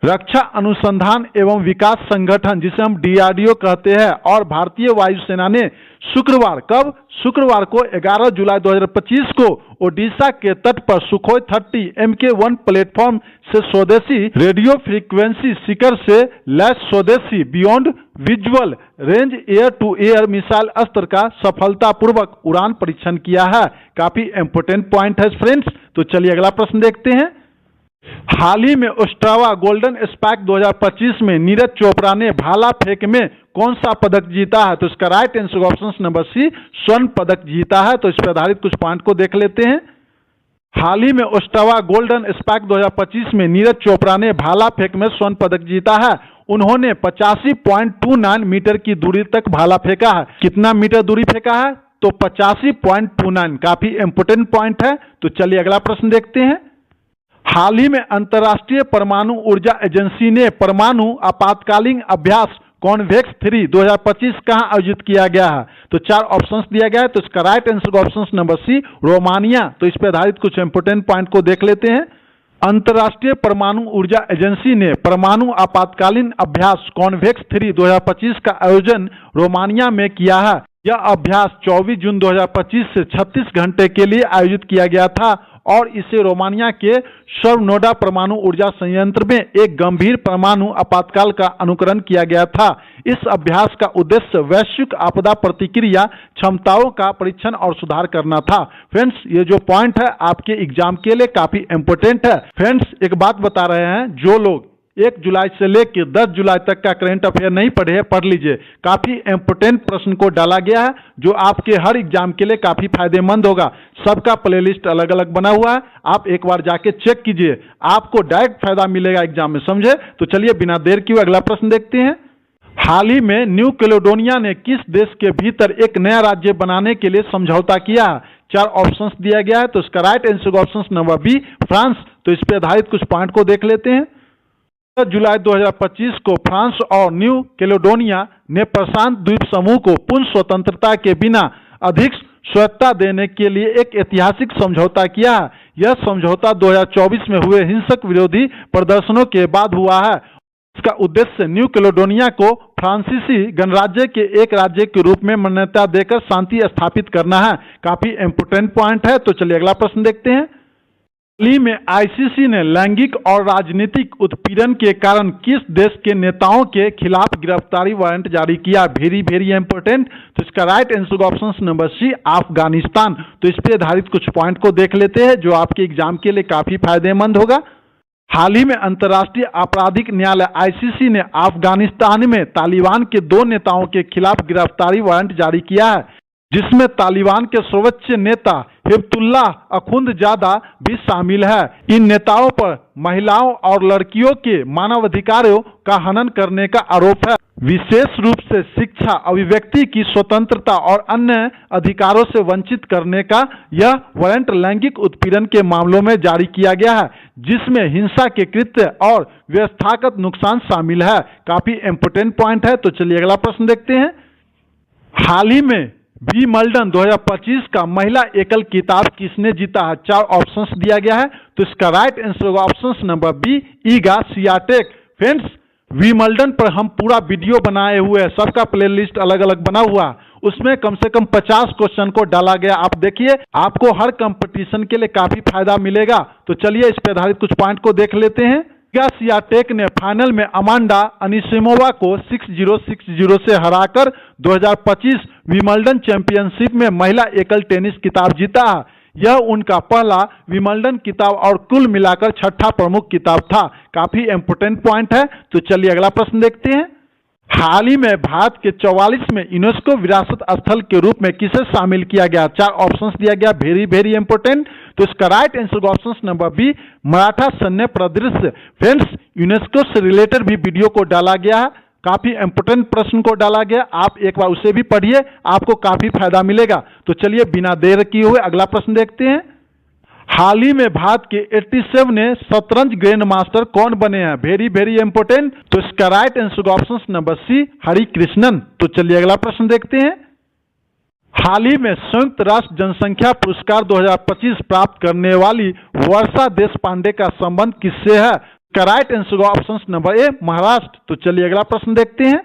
रक्षा अनुसंधान एवं विकास संगठन, जिसे हम डीआरडीओ कहते हैं, और भारतीय वायुसेना ने शुक्रवार, कब? शुक्रवार को 11 जुलाई 2025 को ओडिशा के तट पर सुखोई 30 MK1 प्लेटफॉर्म से स्वदेशी रेडियो फ्रीक्वेंसी सीकर से लैस स्वदेशी beyond visual range air to air missile Astra का सफलतापूर्वक उड़ान परीक्षण किया है। काफी इंपोर्टेंट पॉइंट है फ्रेंड्स। तो चलिए अगला प्रश्न देखते हैं। हाल ही में ओस्ट्रावा गोल्डन स्पैक 2025 में नीरज चोपड़ा ने भाला फेंक में कौन सा पदक जीता है? तो इसका right answer option number C स्वर्ण पदक जीता है। तो इस पर आधारित कुछ पॉइंट को देख लेते हैं। हाल ही में ओस्ट्रावा गोल्डन स्पैक 2025 में नीरज चोपड़ा ने भाला फेंक में स्वर्ण पदक जीता है। उन्होंने 85.29 मीटर की दूरी तक भाला फेंका है। कितना मीटर दूरी फेंका है? तो 85.29। काफी इंपोर्टेंट पॉइंट है। तो चलिए अगला प्रश्न देखते हैं। हाल ही में अंतर्राष्ट्रीय परमाणु ऊर्जा एजेंसी ने परमाणु आपातकालीन अभ्यास कॉन्वेक्स 3 2025 कहां आयोजित किया गया है? तो 4 ऑप्शंस दिया गया है, तो इसका right answer option number C Romania. तो इस पर आधारित कुछ इंपोर्टेंट पॉइंट को देख लेते हैं। अंतर्राष्ट्रीय परमाणु ऊर्जा एजेंसी ने परमाणु आपातकालीन अभ्यास कॉन्वेक्स 3 2025 का आयोजन रोमानिया में किया है। यह अभ्यास 24 जून 2025 से 36 घंटे के लिए आयोजित किया गया था और इसे रोमानिया के सर्वनोडा परमाणु ऊर्जा संयंत्र में एक गंभीर परमाणु आपातकाल का अनुकरण किया गया था। इस अभ्यास का उद्देश्य वैश्विक आपदा प्रतिक्रिया क्षमताओं का परीक्षण और सुधार करना था। फ्रेंड्स, ये जो पॉइंट है आपके एग्जाम के लिए काफी इंपोर्टेंट है। फ्रेंड्स, एक बात बता रहे हैं, जो लोग 1 जुलाई से लेकर 10 जुलाई तक का करंट अफेयर नहीं पढ़े हैं, पढ़ लीजिए। काफी इंपोर्टेंट प्रश्न को डाला गया है जो आपके हर एग्जाम के लिए काफी फायदेमंद होगा। सबका प्लेलिस्ट अलग अलग बना हुआ है, आप एक बार जाके चेक कीजिए, आपको डायरेक्ट फायदा मिलेगा एग्जाम में, समझे? तो चलिए बिना देर किए अगला प्रश्न देखते हैं। हाल ही में न्यू कैलेडोनिया ने किस देश के भीतर एक नया राज्य बनाने के लिए समझौता किया? 4 ऑप्शंस दिया गया है, तो इसका right answer option number B France. तो इस पर आधारित कुछ पॉइंट को देख लेते हैं। जुलाई 2025 को फ्रांस और न्यू कैलेडोनिया ने प्रशांत द्वीप समूह को पूर्ण स्वतंत्रता के बिना अधिक स्वायत्तता देने के लिए एक ऐतिहासिक समझौता किया है। यह समझौता 2024 में हुए हिंसक विरोधी प्रदर्शनों के बाद हुआ है। इसका उद्देश्य न्यू कैलेडोनिया को फ्रांसीसी गणराज्य के एक राज्य के रूप में मान्यता देकर शांति स्थापित करना है। काफी इंपोर्टेंट पॉइंट है। तो चलिए अगला प्रश्न देखते हैं। हाल ही में आईसीसी ने लैंगिक और राजनीतिक उत्पीड़न के कारण किस देश के नेताओं के खिलाफ गिरफ्तारी वारंट जारी किया? Very very important. तो इसका right answer option number C Afghanistan. तो इस पर आधारित कुछ पॉइंट को देख लेते हैं जो आपके एग्जाम के लिए काफी फायदेमंद होगा। हाल ही में अंतर्राष्ट्रीय आपराधिक न्यायालय आईसीसी ने अफगानिस्तान में तालिबान के 2 नेताओं के खिलाफ गिरफ्तारी वारंट जारी किया है, जिसमें तालिबान के सर्वोच्च नेता हिब्बतुल्लाह अखुंदजादा भी शामिल है। इन नेताओं पर महिलाओं और लड़कियों के मानवाधिकारों का हनन करने का आरोप है। विशेष रूप से शिक्षा, अभिव्यक्ति की स्वतंत्रता और अन्य अधिकारों से वंचित करने का यह वारंट लैंगिक उत्पीड़न के मामलों में जारी किया गया है, जिसमें हिंसा के कृत्य और व्यवस्थागत नुकसान शामिल है। काफी इंपोर्टेंट पॉइंट है। तो चलिए अगला प्रश्न देखते हैं। हाल ही में विंबलडन 2025 का महिला एकल खिताब किसने जीता है? 4 ऑप्शंस दिया गया है, तो इसका right answer option number B Iga Swiatek. Friends, Wimbledon पर हम पूरा वीडियो बनाए हुए हैं, सबका प्लेलिस्ट अलग अलग बना हुआ, उसमें कम से कम 50 क्वेश्चन को डाला गया। आप देखिए, आपको हर कंपटीशन के लिए काफी फायदा मिलेगा। तो चलिए इस पर आधारित कुछ पॉइंट को देख लेते हैं। ईगा स्वियाटेक ने फाइनल में अमांडा अनिसिमोवा को 6-0, 6-0 से हराकर 2025 विंबलडन चैंपियनशिप में महिला एकल टेनिस खिताब जीता है। यह उनका पहला विंबलडन खिताब और कुल मिलाकर 6ठा प्रमुख खिताब था। काफी इंपोर्टेंट पॉइंट है। तो चलिए अगला प्रश्न देखते हैं। हाल ही में भारत के 44 में यूनेस्को विरासत स्थल के रूप में किसे शामिल किया गया? 4 ऑप्शंस दिया गया, वेरी वेरी इंपोर्टेंट। तो इसका right answer option number B Maratha सैन्य परिदृश्य। फ्रेंड्स, यूनेस्को से रिलेटेड भी वीडियो को डाला गया है, काफी इंपोर्टेंट प्रश्न को डाला गया, आप एक बार उसे भी पढ़िए, आपको काफी फायदा मिलेगा। तो चलिए बिना देर किए हुए अगला प्रश्न देखते हैं। हाल ही में भारत के 87 शतरंज ग्रैंड मास्टर कौन बने हैं? Very very important. तो इसका right answer option number C, Hari Krishnan. तो चलिए अगला प्रश्न देखते हैं। हाल ही में संयुक्त राष्ट्र जनसंख्या पुरस्कार 2025 प्राप्त करने वाली वर्षा देशपांडे का संबंध किससे है? का राइट आंसर ऑप्शन नंबर ए, महाराष्ट्र। तो चलिए अगला प्रश्न देखते हैं।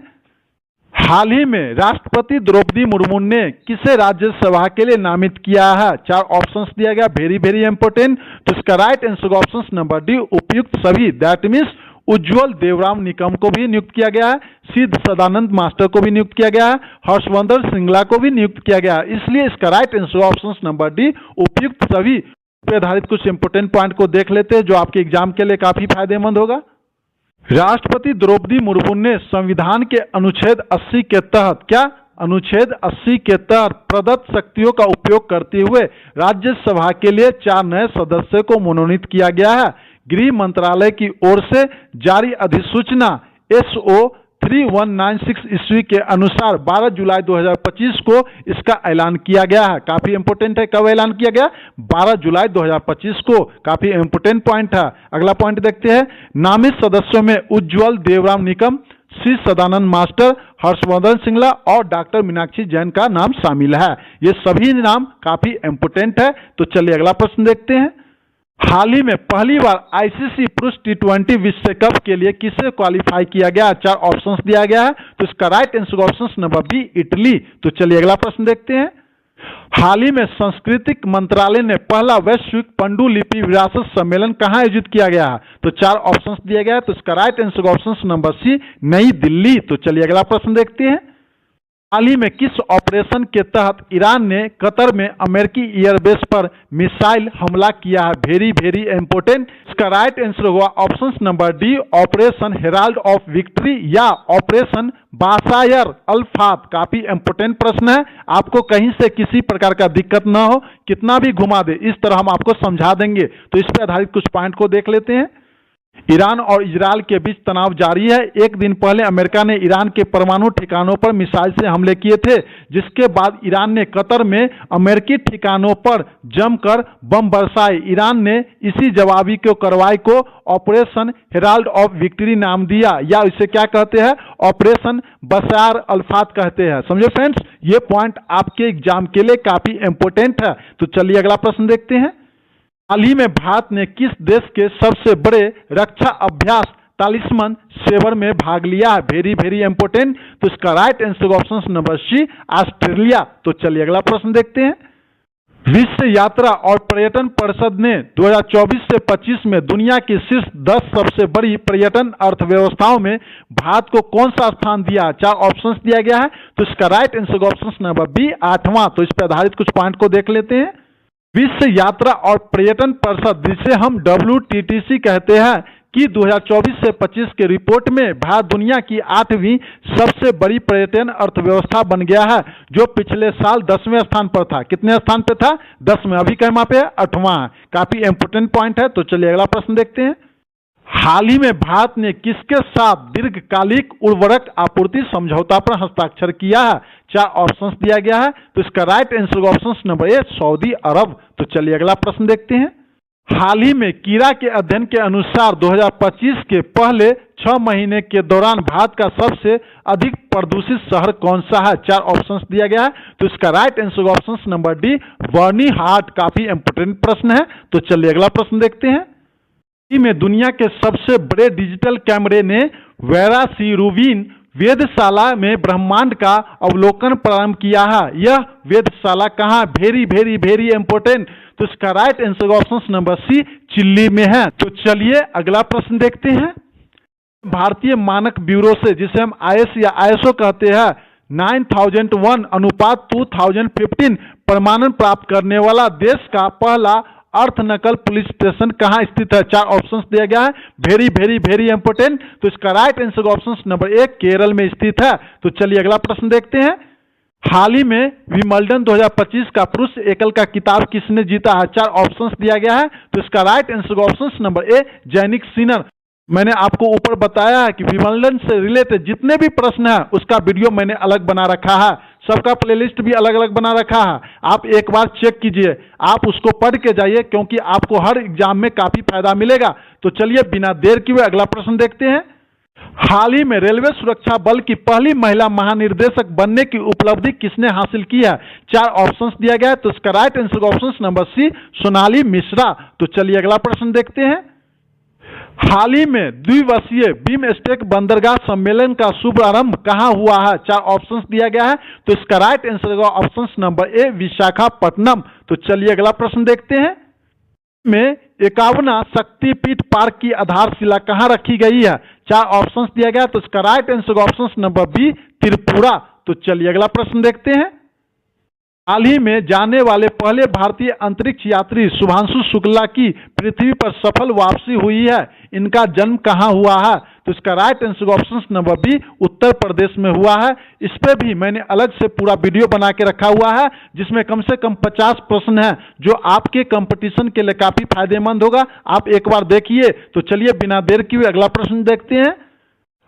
हाल ही में राष्ट्रपति द्रौपदी मुर्मू ने किसे राज्यसभा के लिए नामित किया है? 4 ऑप्शंस दिया गया, वेरी वेरी इंपोर्टेंट। तो इसका right answer option number D, उपयुक्त सभी। दैट मीन्स उज्ज्वल देवराम निकम को भी नियुक्त किया गया है, सिद्ध सदानंद मास्टर को भी नियुक्त किया गया है, हर्षवर्धन श्रृंगला को भी नियुक्त किया गया है। इसलिए इसका right answer option number D, उपयुक्त सभी पे आधारित कुछ इंपोर्टेंट पॉइंट को देख लेते हैं जो आपके एग्जाम के लिए काफी फायदेमंद होगा। राष्ट्रपति द्रौपदी मुर्मू ने संविधान के अनुच्छेद 80 के तहत क्या? अनुच्छेद 80 के तहत प्रदत्त शक्तियों का उपयोग करते हुए राज्यसभा के लिए 4 नए सदस्यों को मनोनीत किया गया है। गृह मंत्रालय की ओर से जारी अधिसूचना SO 3196 ईस्वी के अनुसार 12 जुलाई 2025 को इसका ऐलान किया गया है। काफी इंपोर्टेंट है, कब ऐलान किया गया? 12 जुलाई 2025 को। काफी इंपोर्टेंट पॉइंट है। अगला पॉइंट देखते हैं। नामित सदस्यों में उज्ज्वल देवराम निकम, श्री सदानंद मास्टर, हर्षवर्धन श्रृंगला और डॉक्टर मीनाक्षी जैन का नाम शामिल है। ये सभी नाम काफी इंपोर्टेंट है। तो चलिए अगला प्रश्न देखते हैं। हाल ही में पहली बार ICC पुरुष T20 विश्व कप के लिए किसे क्वालिफाई किया गया? 4 ऑप्शंस दिया गया है। तो इसका right answer option number B, Italy. तो चलिए अगला प्रश्न देखते हैं। हाल ही में सांस्कृतिक मंत्रालय ने पहला वैश्विक पांडुलिपि विरासत सम्मेलन कहाँ आयोजित किया गया है? तो 4 ऑप्शंस दिए गए हैं। तो इसका right answer option number C, Nai Delhi. तो चलिए अगला प्रश्न देखते हैं। हाल ही में किस ऑपरेशन के तहत ईरान ने कतर में अमेरिकी एयरबेस पर मिसाइल हमला किया है? Very very important. इसका राइट आंसर होगा option number D, operation Herald of victory या ऑपरेशन बासायर अल्फात। काफी इंपोर्टेंट प्रश्न है, आपको कहीं से किसी प्रकार का दिक्कत ना हो, कितना भी घुमा दे इस तरह हम आपको समझा देंगे। तो इस पर आधारित कुछ पॉइंट को देख लेते हैं। ईरान और इजरायल के बीच तनाव जारी है। एक दिन पहले अमेरिका ने ईरान के परमाणु ठिकानों पर मिसाइल से हमले किए थे, जिसके बाद ईरान ने कतर में अमेरिकी ठिकानों पर जमकर बम बरसाए। ईरान ने इसी जवाबी कार्रवाई को ऑपरेशन हेराल्ड ऑफ विक्ट्री नाम दिया, या इसे क्या कहते हैं? ऑपरेशन बसार अल्फात कहते हैं। समझे फ्रेंड्स, ये पॉइंट आपके एग्जाम के लिए काफी इंपोर्टेंट है। तो चलिए अगला प्रश्न देखते हैं। हाल ही में भारत ने किस देश के सबसे बड़े रक्षा अभ्यास तालिस्मन सेवर में भाग लिया है? Very very important. तो इसका right answer option number C, Australia. तो चलिए अगला प्रश्न देखते हैं। विश्व यात्रा और पर्यटन परिषद ने 2024 से 25 में दुनिया की शीर्ष 10 सबसे बड़ी पर्यटन अर्थव्यवस्थाओं में भारत को कौन सा स्थान दिया? 4 ऑप्शंस दिया गया है। तो इसका right answer option number B, 8वां। तो इस पर आधारित कुछ पॉइंट को देख लेते हैं। विश्व यात्रा और पर्यटन परिषद, जिसे हम WTTC कहते हैं, कि 2024 से 25 के रिपोर्ट में भारत दुनिया की 8वीं सबसे बड़ी पर्यटन अर्थव्यवस्था बन गया है, जो पिछले साल 10वें स्थान पर था। कितने स्थान पे था? 10वें। अभी कहाँ पे है? 8वां। काफी इंपोर्टेंट पॉइंट है। तो चलिए अगला प्रश्न देखते हैं। हाल ही में भारत ने किसके साथ दीर्घकालिक उर्वरक आपूर्ति समझौता पर हस्ताक्षर किया है? 4 ऑप्शंस दिया गया है। तो इसका right answer option number A, Saudi Arabia. तो चलिए अगला प्रश्न देखते हैं। हाल ही में कीड़ा के अध्ययन के अनुसार 2025 के पहले 6 महीने के दौरान भारत का सबसे अधिक प्रदूषित शहर कौन सा है? 4 ऑप्शंस दिया गया है। तो इसका right answer option number D, Byrnihat. काफी इंपोर्टेंट प्रश्न है। तो चलिए अगला प्रश्न देखते हैं। में दुनिया के सबसे बड़े डिजिटल कैमरे ने वेरासिरुविन वेधशाला में ब्रह्मांड का अवलोकन प्रारंभ किया है। यह वेधशाला कहाँ? Very very very important. तो इसका right answer option number C, Chile में है। तो चलिए अगला प्रश्न देखते हैं। भारतीय मानक ब्यूरो से, जिसे हम IS या ISO कहते हैं, 9001 अनुपात 2015 प्रमाणन प्राप्त करने वाला देश का पहला अर्थ नकल पुलिस स्टेशन कहाँ स्थित है? 4 ऑप्शंस दिया गया है। Very very very important. तो इसका right answer option number 1, Kerala में स्थित है। तो चलिए अगला प्रश्न देखते हैं। हाल ही में विंबलडन 2025 का पुरुष एकल का खिताब किसने जीता है? 4 ऑप्शंस दिया गया है। तो इसका राइट आंसर ऑप्शन नंबर ए, जैनिक सिनर। मैंने आपको ऊपर बताया है कि विमंडन से रिलेटेड जितने भी प्रश्न हैं उसका वीडियो मैंने अलग बना रखा है, सबका प्लेलिस्ट भी अलग अलग बना रखा है। आप एक बार चेक कीजिए, आप उसको पढ़ के जाइए, क्योंकि आपको हर एग्जाम में काफी फायदा मिलेगा। तो चलिए बिना देर किए अगला प्रश्न देखते हैं। हाल ही में रेलवे सुरक्षा बल की पहली महिला महानिर्देशक बनने की उपलब्धि किसने हासिल की है? 4 ऑप्शंस दिया गया है, तो इसका right answer option number C Sonali Mishra. तो चलिए अगला प्रश्न देखते हैं। हाल ही में द्विवर्षीय बिमस्टेक बंदरगाह सम्मेलन का शुभारंभ कहां हुआ है? 4 ऑप्शंस दिया गया है, तो इसका राइट आंसर होगा ऑप्शन नंबर ए विशाखापट्टनम। तो चलिए अगला प्रश्न देखते हैं। में 51वां शक्तिपीठ पार्क की आधारशिला कहां रखी गई है? 4 ऑप्शंस दिया गया, तो इसका right answer option number B Tripura. तो चलिए अगला प्रश्न देखते हैं। हाल ही में जाने वाले पहले भारतीय अंतरिक्ष यात्री शुभांशु शुक्ला की पृथ्वी पर सफल वापसी हुई है, इनका जन्म कहां हुआ है? तो इसका right answer option number B Uttar Pradesh में हुआ है। इस पे भी मैंने अलग से पूरा वीडियो बना के रखा हुआ है, जिसमें कम से कम 50 प्रश्न हैं जो आपके कंपटीशन के लिए काफी फायदेमंद होगा। आप एक बार देखिए। तो चलिए बिना देर किए अगला प्रश्न देखते हैं।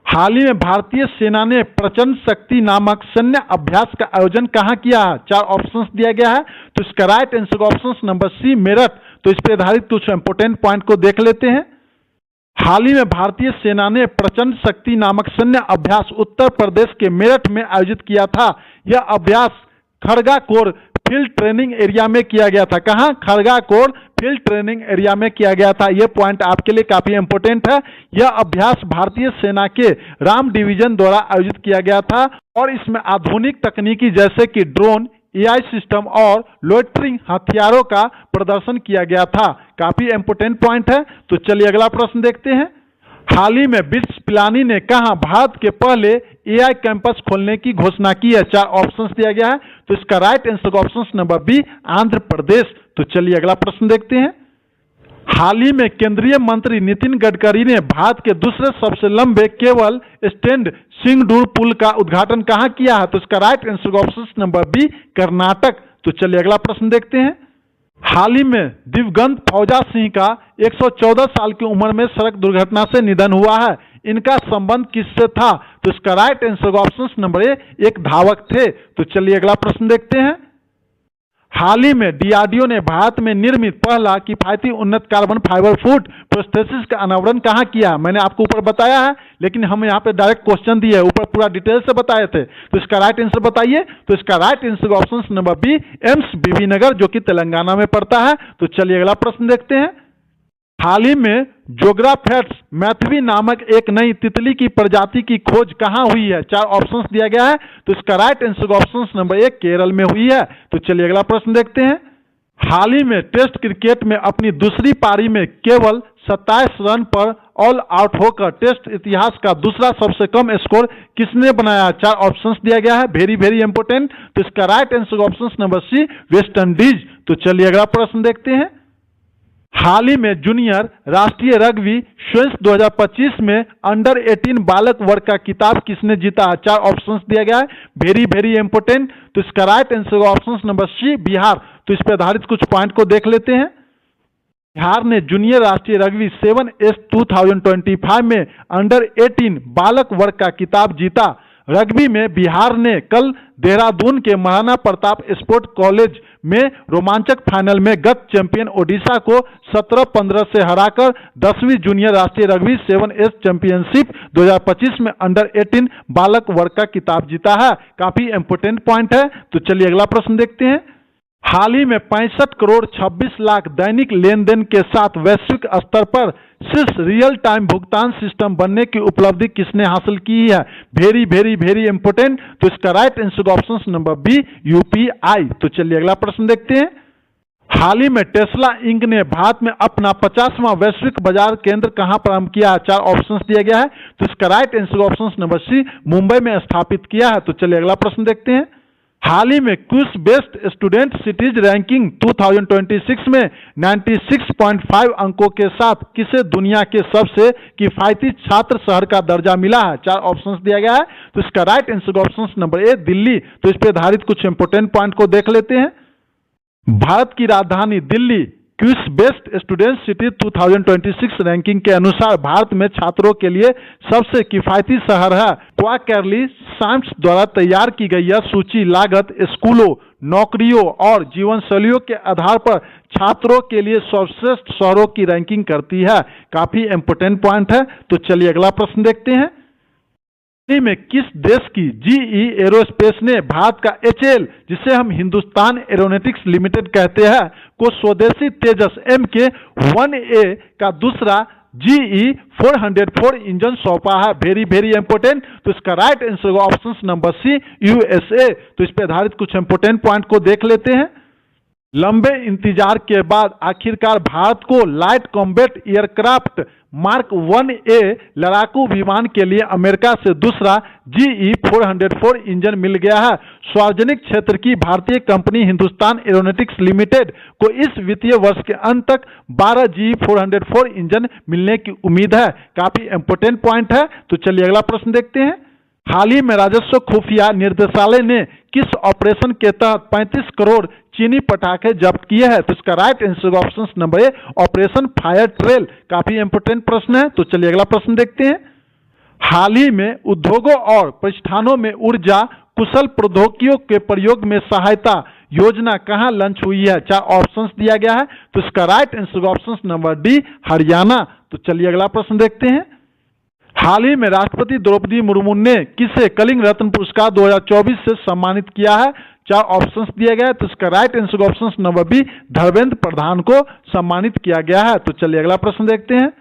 हाल ही में भारतीय सेना ने प्रचंड शक्ति नामक सैन्य अभ्यास का आयोजन कहां किया है? 4 ऑप्शंस दिया गया है, तो इसका right answer option number C Meerut. तो इस पर आधारित कुछ इंपोर्टेंट पॉइंट को देख लेते हैं। हाल ही में भारतीय सेना ने प्रचंड शक्ति नामक सैन्य अभ्यास उत्तर प्रदेश के मेरठ में आयोजित किया था। यह अभ्यास Khadga core field training area में किया गया था। कहां? Khadga core field training area में किया गया था। यह पॉइंट आपके लिए काफी इंपोर्टेंट है। यह अभ्यास भारतीय सेना के राम डिवीजन द्वारा आयोजित किया गया था और इसमें आधुनिक तकनीकी जैसे कि ड्रोन, एआई सिस्टम और लोइटरिंग हथियारों का प्रदर्शन किया गया था। काफी इंपोर्टेंट पॉइंट है। तो चलिए अगला प्रश्न देखते हैं। हाल ही में बिट्स पिलानी ने कहा भारत के पहले एआई कैंपस खोलने की घोषणा की है? 4 ऑप्शंस दिया गया है, तो इसका right answer option number B Andhra Pradesh. तो चलिए अगला प्रश्न देखते हैं। हाल ही में केंद्रीय मंत्री नितिन गडकरी ने भारत के दूसरे सबसे लंबे केबल स्टैंड सिंगडूर पुल का उद्घाटन कहां किया है? तो इसका right answer option number B Karnataka. तो चलिए अगला प्रश्न देखते हैं। हाल ही में दिवंगत फौजा सिंह का 114 साल की उम्र में सड़क दुर्घटना से निधन हुआ है, इनका संबंध किससे था? तो इसका राइट आंसर ऑप्शन नंबर ए एक धावक थे। तो चलिए अगला प्रश्न देखते हैं। हाल ही में डीआरडीओ ने भारत में निर्मित पहला किफायती उन्नत कार्बन फाइबर फूड प्रोस्थेसिस का अनावरण कहां किया? मैंने आपको ऊपर बताया है, लेकिन हम यहाँ पे डायरेक्ट क्वेश्चन दिए, ऊपर पूरा डिटेल से बताए थे। तो इसका राइट आंसर बताइए। तो इसका right answer option number B AIIMS Bibi Nagar, जो कि तेलंगाना में पड़ता है। तो चलिए अगला प्रश्न देखते हैं। हाल ही में जोग्राफेट्स मैथवी नामक एक नई तितली की प्रजाति की खोज कहां हुई है? 4 ऑप्शंस दिया गया है, तो इसका राइट आंसर ऑप्शन नंबर ए केरल में हुई है। तो चलिए अगला प्रश्न देखते हैं। हाल ही में टेस्ट क्रिकेट में अपनी दूसरी पारी में केवल 27 रन पर ऑल आउट होकर टेस्ट इतिहास का दूसरा सबसे कम स्कोर किसने बनाया? 4 ऑप्शंस दिया गया है, वेरी वेरी इंपोर्टेंट। तो इसका right answer option number C West Indies. तो चलिए अगला प्रश्न देखते हैं। हाल ही में जूनियर राष्ट्रीय रग्बी स्वेंस 2025 में अंडर 18 बालक वर्ग का खिताब किसने जीता? 4 ऑप्शंस दिया गया है, वेरी वेरी इंपोर्टेंट। तो इसका right answer option number C Bihar. तो इस पर आधारित कुछ पॉइंट को देख लेते हैं। बिहार ने जूनियर राष्ट्रीय रग्बी 7S 2025 में अंडर 18 बालक वर्ग का खिताब जीता। रग्बी में बिहार ने कल देहरादून के महाराणा प्रताप स्पोर्ट कॉलेज में रोमांचक फाइनल में गत चैंपियन ओडिशा को 17-15 से हराकर 10वीं जूनियर राष्ट्रीय रग्बी 7S चैंपियनशिप 2025 में अंडर 18 बालक वर्ग का खिताब जीता है। काफी इंपोर्टेंट पॉइंट है। तो चलिए अगला प्रश्न देखते हैं। हाल ही में 65 करोड़ 26 लाख दैनिक लेन देन के साथ वैश्विक स्तर पर शीर्ष रियल टाइम भुगतान सिस्टम बनने की उपलब्धि किसने हासिल की है? Very very very important. तो इसका right answer option number B UPI. तो चलिए अगला प्रश्न देखते हैं। हाल ही में टेस्ला इंक ने भारत में अपना 50वां वैश्विक बाजार केंद्र कहां प्रारंभ किया? 4 ऑप्शंस दिया गया है, तो इसका right answer option number C Mumbai में स्थापित किया है। तो चलिए अगला प्रश्न देखते हैं। हाल ही में quiz based student cities ranking 2026 में 96.5 अंकों के साथ किसे दुनिया के सबसे किफायती छात्र शहर का दर्जा मिला है? 4 ऑप्शंस दिया गया है, तो इसका राइट आंसर ऑप्शन नंबर ए दिल्ली। तो इस पर आधारित कुछ इंपोर्टेंट पॉइंट को देख लेते हैं। भारत की राजधानी Delhi quiz best student city 2026 ranking के अनुसार भारत में छात्रों के लिए सबसे किफायती शहर है। क्वार्टरली साइंस द्वारा तैयार की गई यह सूची लागत, स्कूलों, नौकरियों और जीवन शैलियों के आधार पर छात्रों के लिए सर्वश्रेष्ठ शहरों की रैंकिंग करती है। काफी इंपोर्टेंट पॉइंट है। तो चलिए अगला प्रश्न देखते हैं। में किस देश की जीई एरोस्पेस ने भारत का एचएल, जिसे हम हिंदुस्तान एरोनॉटिक्स लिमिटेड कहते हैं, को स्वदेशी तेजस MK-1A का दूसरा GE 404 इंजन सौंपा है? Very very important. तो इसका राइट आंसर होगा ऑप्शन नंबर सी, USA। तो इस पर आधारित कुछ इंपोर्टेंट पॉइंट को देख लेते हैं। लंबे इंतजार के बाद आखिरकार भारत को light combat aircraft mark 1A लड़ाकू विमान के लिए अमेरिका से दूसरा GE 404 इंजन मिल गया है। सार्वजनिक क्षेत्र की भारतीय कंपनी हिंदुस्तान एरोनॉटिक्स लिमिटेड को इस वित्तीय वर्ष के अंत तक 12 GE 404 इंजन मिलने की उम्मीद है। काफी इंपोर्टेंट पॉइंट है। तो चलिए अगला प्रश्न देखते हैं। हाल ही में राजस्व खुफिया निर्देशालय ने किस ऑपरेशन के तहत 35 करोड़ चीनी पटाखे जब्त किए हैं? तो इसका राइट आंसर ऑप्शन नंबर ए, ऑपरेशन फायर ट्रेल। काफी इंपोर्टेंट प्रश्न है। तो चलिए अगला प्रश्न देखते हैं। हाल ही में उद्योगों और प्रतिष्ठानों में ऊर्जा कुशल प्रौद्योगिकियों के प्रयोग में सहायता योजना कहां लॉन्च हुई है? 4 ऑप्शंस दिया गया है। तो इसका right answer option number D, Haryana. तो चलिए अगला प्रश्न देखते हैं। हाल ही में राष्ट्रपति द्रौपदी मुर्मू ने किसे कलिंग रत्न पुरस्कार 2024 से सम्मानित किया है? 4 ऑप्शंस दिए गए। तो इसका right answer option number B, Dharmendra Pradhan को सम्मानित किया गया है। तो चलिए अगला प्रश्न देखते हैं।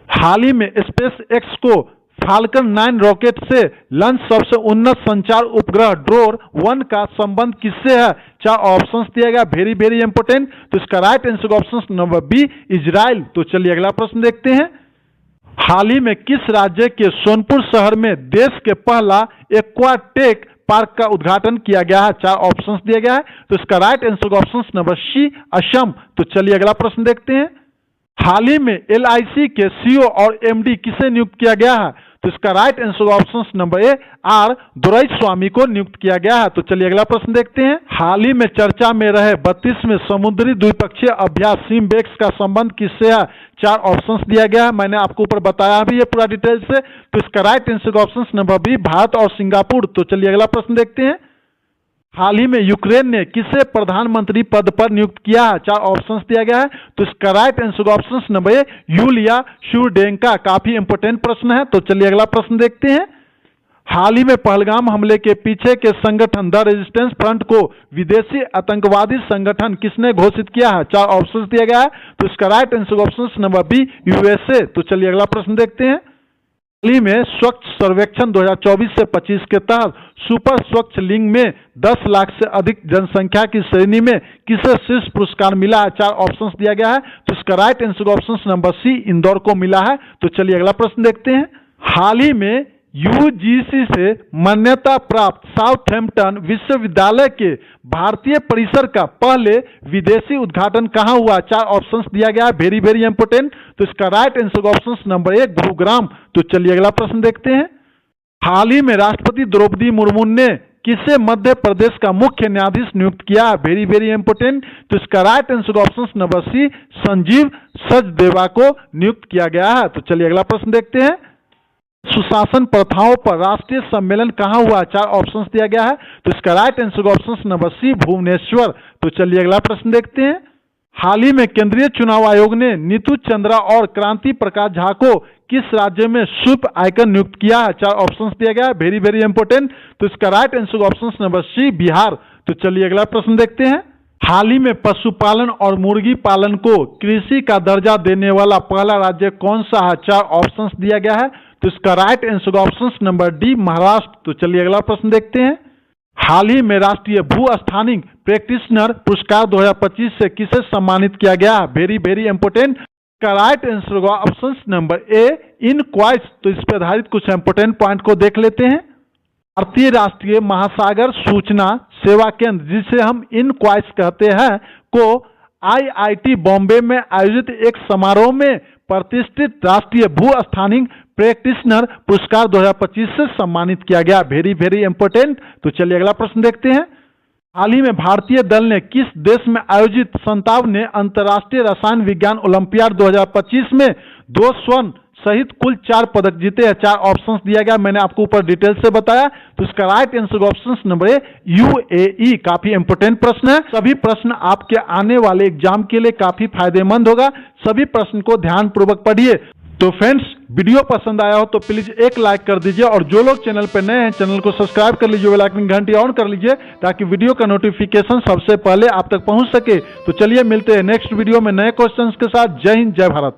हाल ही में स्पेस एक्स को फाल्कन 9 रॉकेट से लॉन्च सबसे उन्नत संचार उपग्रह ड्रोन 1 का संबंध किससे है? 4 ऑप्शंस दिए गए। Very very important. तो इसका right answer option number B, Israel. तो चलिए अगला प्रश्न देखते हैं। हाल ही में किस राज्य के सोनपुर शहर में देश के पहला एक्वाटेक पार्क का उद्घाटन किया गया है? 4 ऑप्शंस दिए गया है। तो इसका right answer option number C, Assam. तो चलिए अगला प्रश्न देखते हैं। हाल ही में LIC के CEO और MD किसे नियुक्त किया गया है? तो इसका right answer option number A, R Doraiswamy को नियुक्त किया गया है। तो चलिए अगला प्रश्न देखते हैं। हाल ही में चर्चा में रहे 32वें समुद्री द्विपक्षीय अभ्यास सिम्बेक्स का संबंध किससे है? 4 ऑप्शंस दिया गया है। मैंने आपको ऊपर बताया भी ये पूरा डिटेल से। तो इसका right answer option number B, Bharat और सिंगापुर। तो चलिए अगला प्रश्न देखते हैं। हाल ही में यूक्रेन ने किसे प्रधानमंत्री पद पर नियुक्त किया है? 4 ऑप्शंस दिया गया है। तो इसका right answer option number A, Yulia Shurdenka. काफी इंपोर्टेंट प्रश्न है। तो चलिए अगला प्रश्न देखते हैं। हाल ही में पहलगाम हमले के पीछे के संगठन द रेजिस्टेंस फ्रंट को विदेशी आतंकवादी संगठन किसने घोषित किया है? 4 ऑप्शंस दिया गया है। तो इसका right answer option number B, USA। तो चलिए अगला प्रश्न देखते हैं। हाल ही में स्वच्छ सर्वेक्षण 2024 से 25 के तहत सुपर स्वच्छ लिंग में 10 लाख से अधिक जनसंख्या की श्रेणी में किसे शीर्ष पुरस्कार मिला है? 4 ऑप्शंस दिया गया है। तो इसका right answer option number C, Indore को मिला है। तो चलिए अगला प्रश्न देखते हैं। हाल ही में UGC से मान्यता प्राप्त साउथहैम्पटन विश्वविद्यालय के भारतीय परिसर का पहले विदेशी उद्घाटन कहां हुआ? 4 ऑप्शंस दिया गया है। Very very important. तो इसका right answer option number 1, Gurugram. तो चलिए अगला प्रश्न देखते हैं। हाल ही में राष्ट्रपति द्रौपदी मुर्मू ने किसे मध्य प्रदेश का मुख्य न्यायाधीश नियुक्त किया? Very very important. तो इसका right answer option number C, Sanjeev Sachdeva को नियुक्त किया गया है। तो चलिए अगला प्रश्न देखते हैं। सुशासन प्रथाओं पर राष्ट्रीय सम्मेलन कहां हुआ? 4 ऑप्शंस दिया गया है। तो इसका right answer option number C, Bhubaneswar. तो चलिए अगला प्रश्न देखते हैं। हाल ही में केंद्रीय चुनाव आयोग ने नीतू चंद्रा और क्रांति प्रकाश झा को किस राज्य में स्वीप आइकन नियुक्त किया है? 4 ऑप्शंस दिया गया है। Very very important. तो इसका right answer option number C, Bihar. तो चलिए अगला प्रश्न देखते हैं। हाल ही में पशुपालन और मुर्गी पालन को कृषि का दर्जा देने वाला पहला राज्य कौन सा है? 4 ऑप्शंस दिया गया है। तो इसका right answer option number D, Maharashtra. तो चलिए अगला प्रश्न देखते हैं। हाल ही में राष्ट्रीय भू स्थानिक प्रैक्टिशनर पुरस्कार 2025 से किसे सम्मानित किया गया? Very very important. का राइट आंसर होगा ऑप्शन नंबर ए, इनक्वाइस। तो इस पर आधारित कुछ इंपोर्टेंट पॉइंट को देख लेते हैं। भारतीय राष्ट्रीय महासागर सूचना सेवा केंद्र, जिसे हम इनक्वाइस कहते हैं, को IIT बॉम्बे में आयोजित एक समारोह में प्रतिष्ठित राष्ट्रीय भू स्थानिक प्रैक्टिशनर पुरस्कार 2025 से सम्मानित किया गया। Very very important. तो चलिए अगला प्रश्न देखते हैं। हाल ही में भारतीय दल ने किस देश में आयोजित 57वें अंतर्राष्ट्रीय रसायन विज्ञान ओलंपियाड 2025 में 2 स्वर्ण सहित कुल 4 पदक जीते हैं? 4 ऑप्शंस दिया गया, मैंने आपको ऊपर डिटेल से बताया। तो इसका राइट आंसर ऑप्शन नंबर ए UAE। काफी इंपोर्टेंट प्रश्न है, सभी प्रश्न आपके आने वाले एग्जाम के लिए काफी फायदेमंद होगा। सभी प्रश्न को ध्यान पूर्वक पढ़िए। तो फ्रेंड्स, वीडियो पसंद आया हो तो प्लीज एक लाइक कर दीजिए, और जो लोग चैनल पर नए हैं चैनल को सब्सक्राइब कर लीजिए, बेल आइकन घंटी ऑन कर लीजिए ताकि वीडियो का नोटिफिकेशन सबसे पहले आप तक पहुंच सके। तो चलिए मिलते हैं नेक्स्ट वीडियो में नए क्वेश्चंस के साथ। जय हिंद, जय भारत।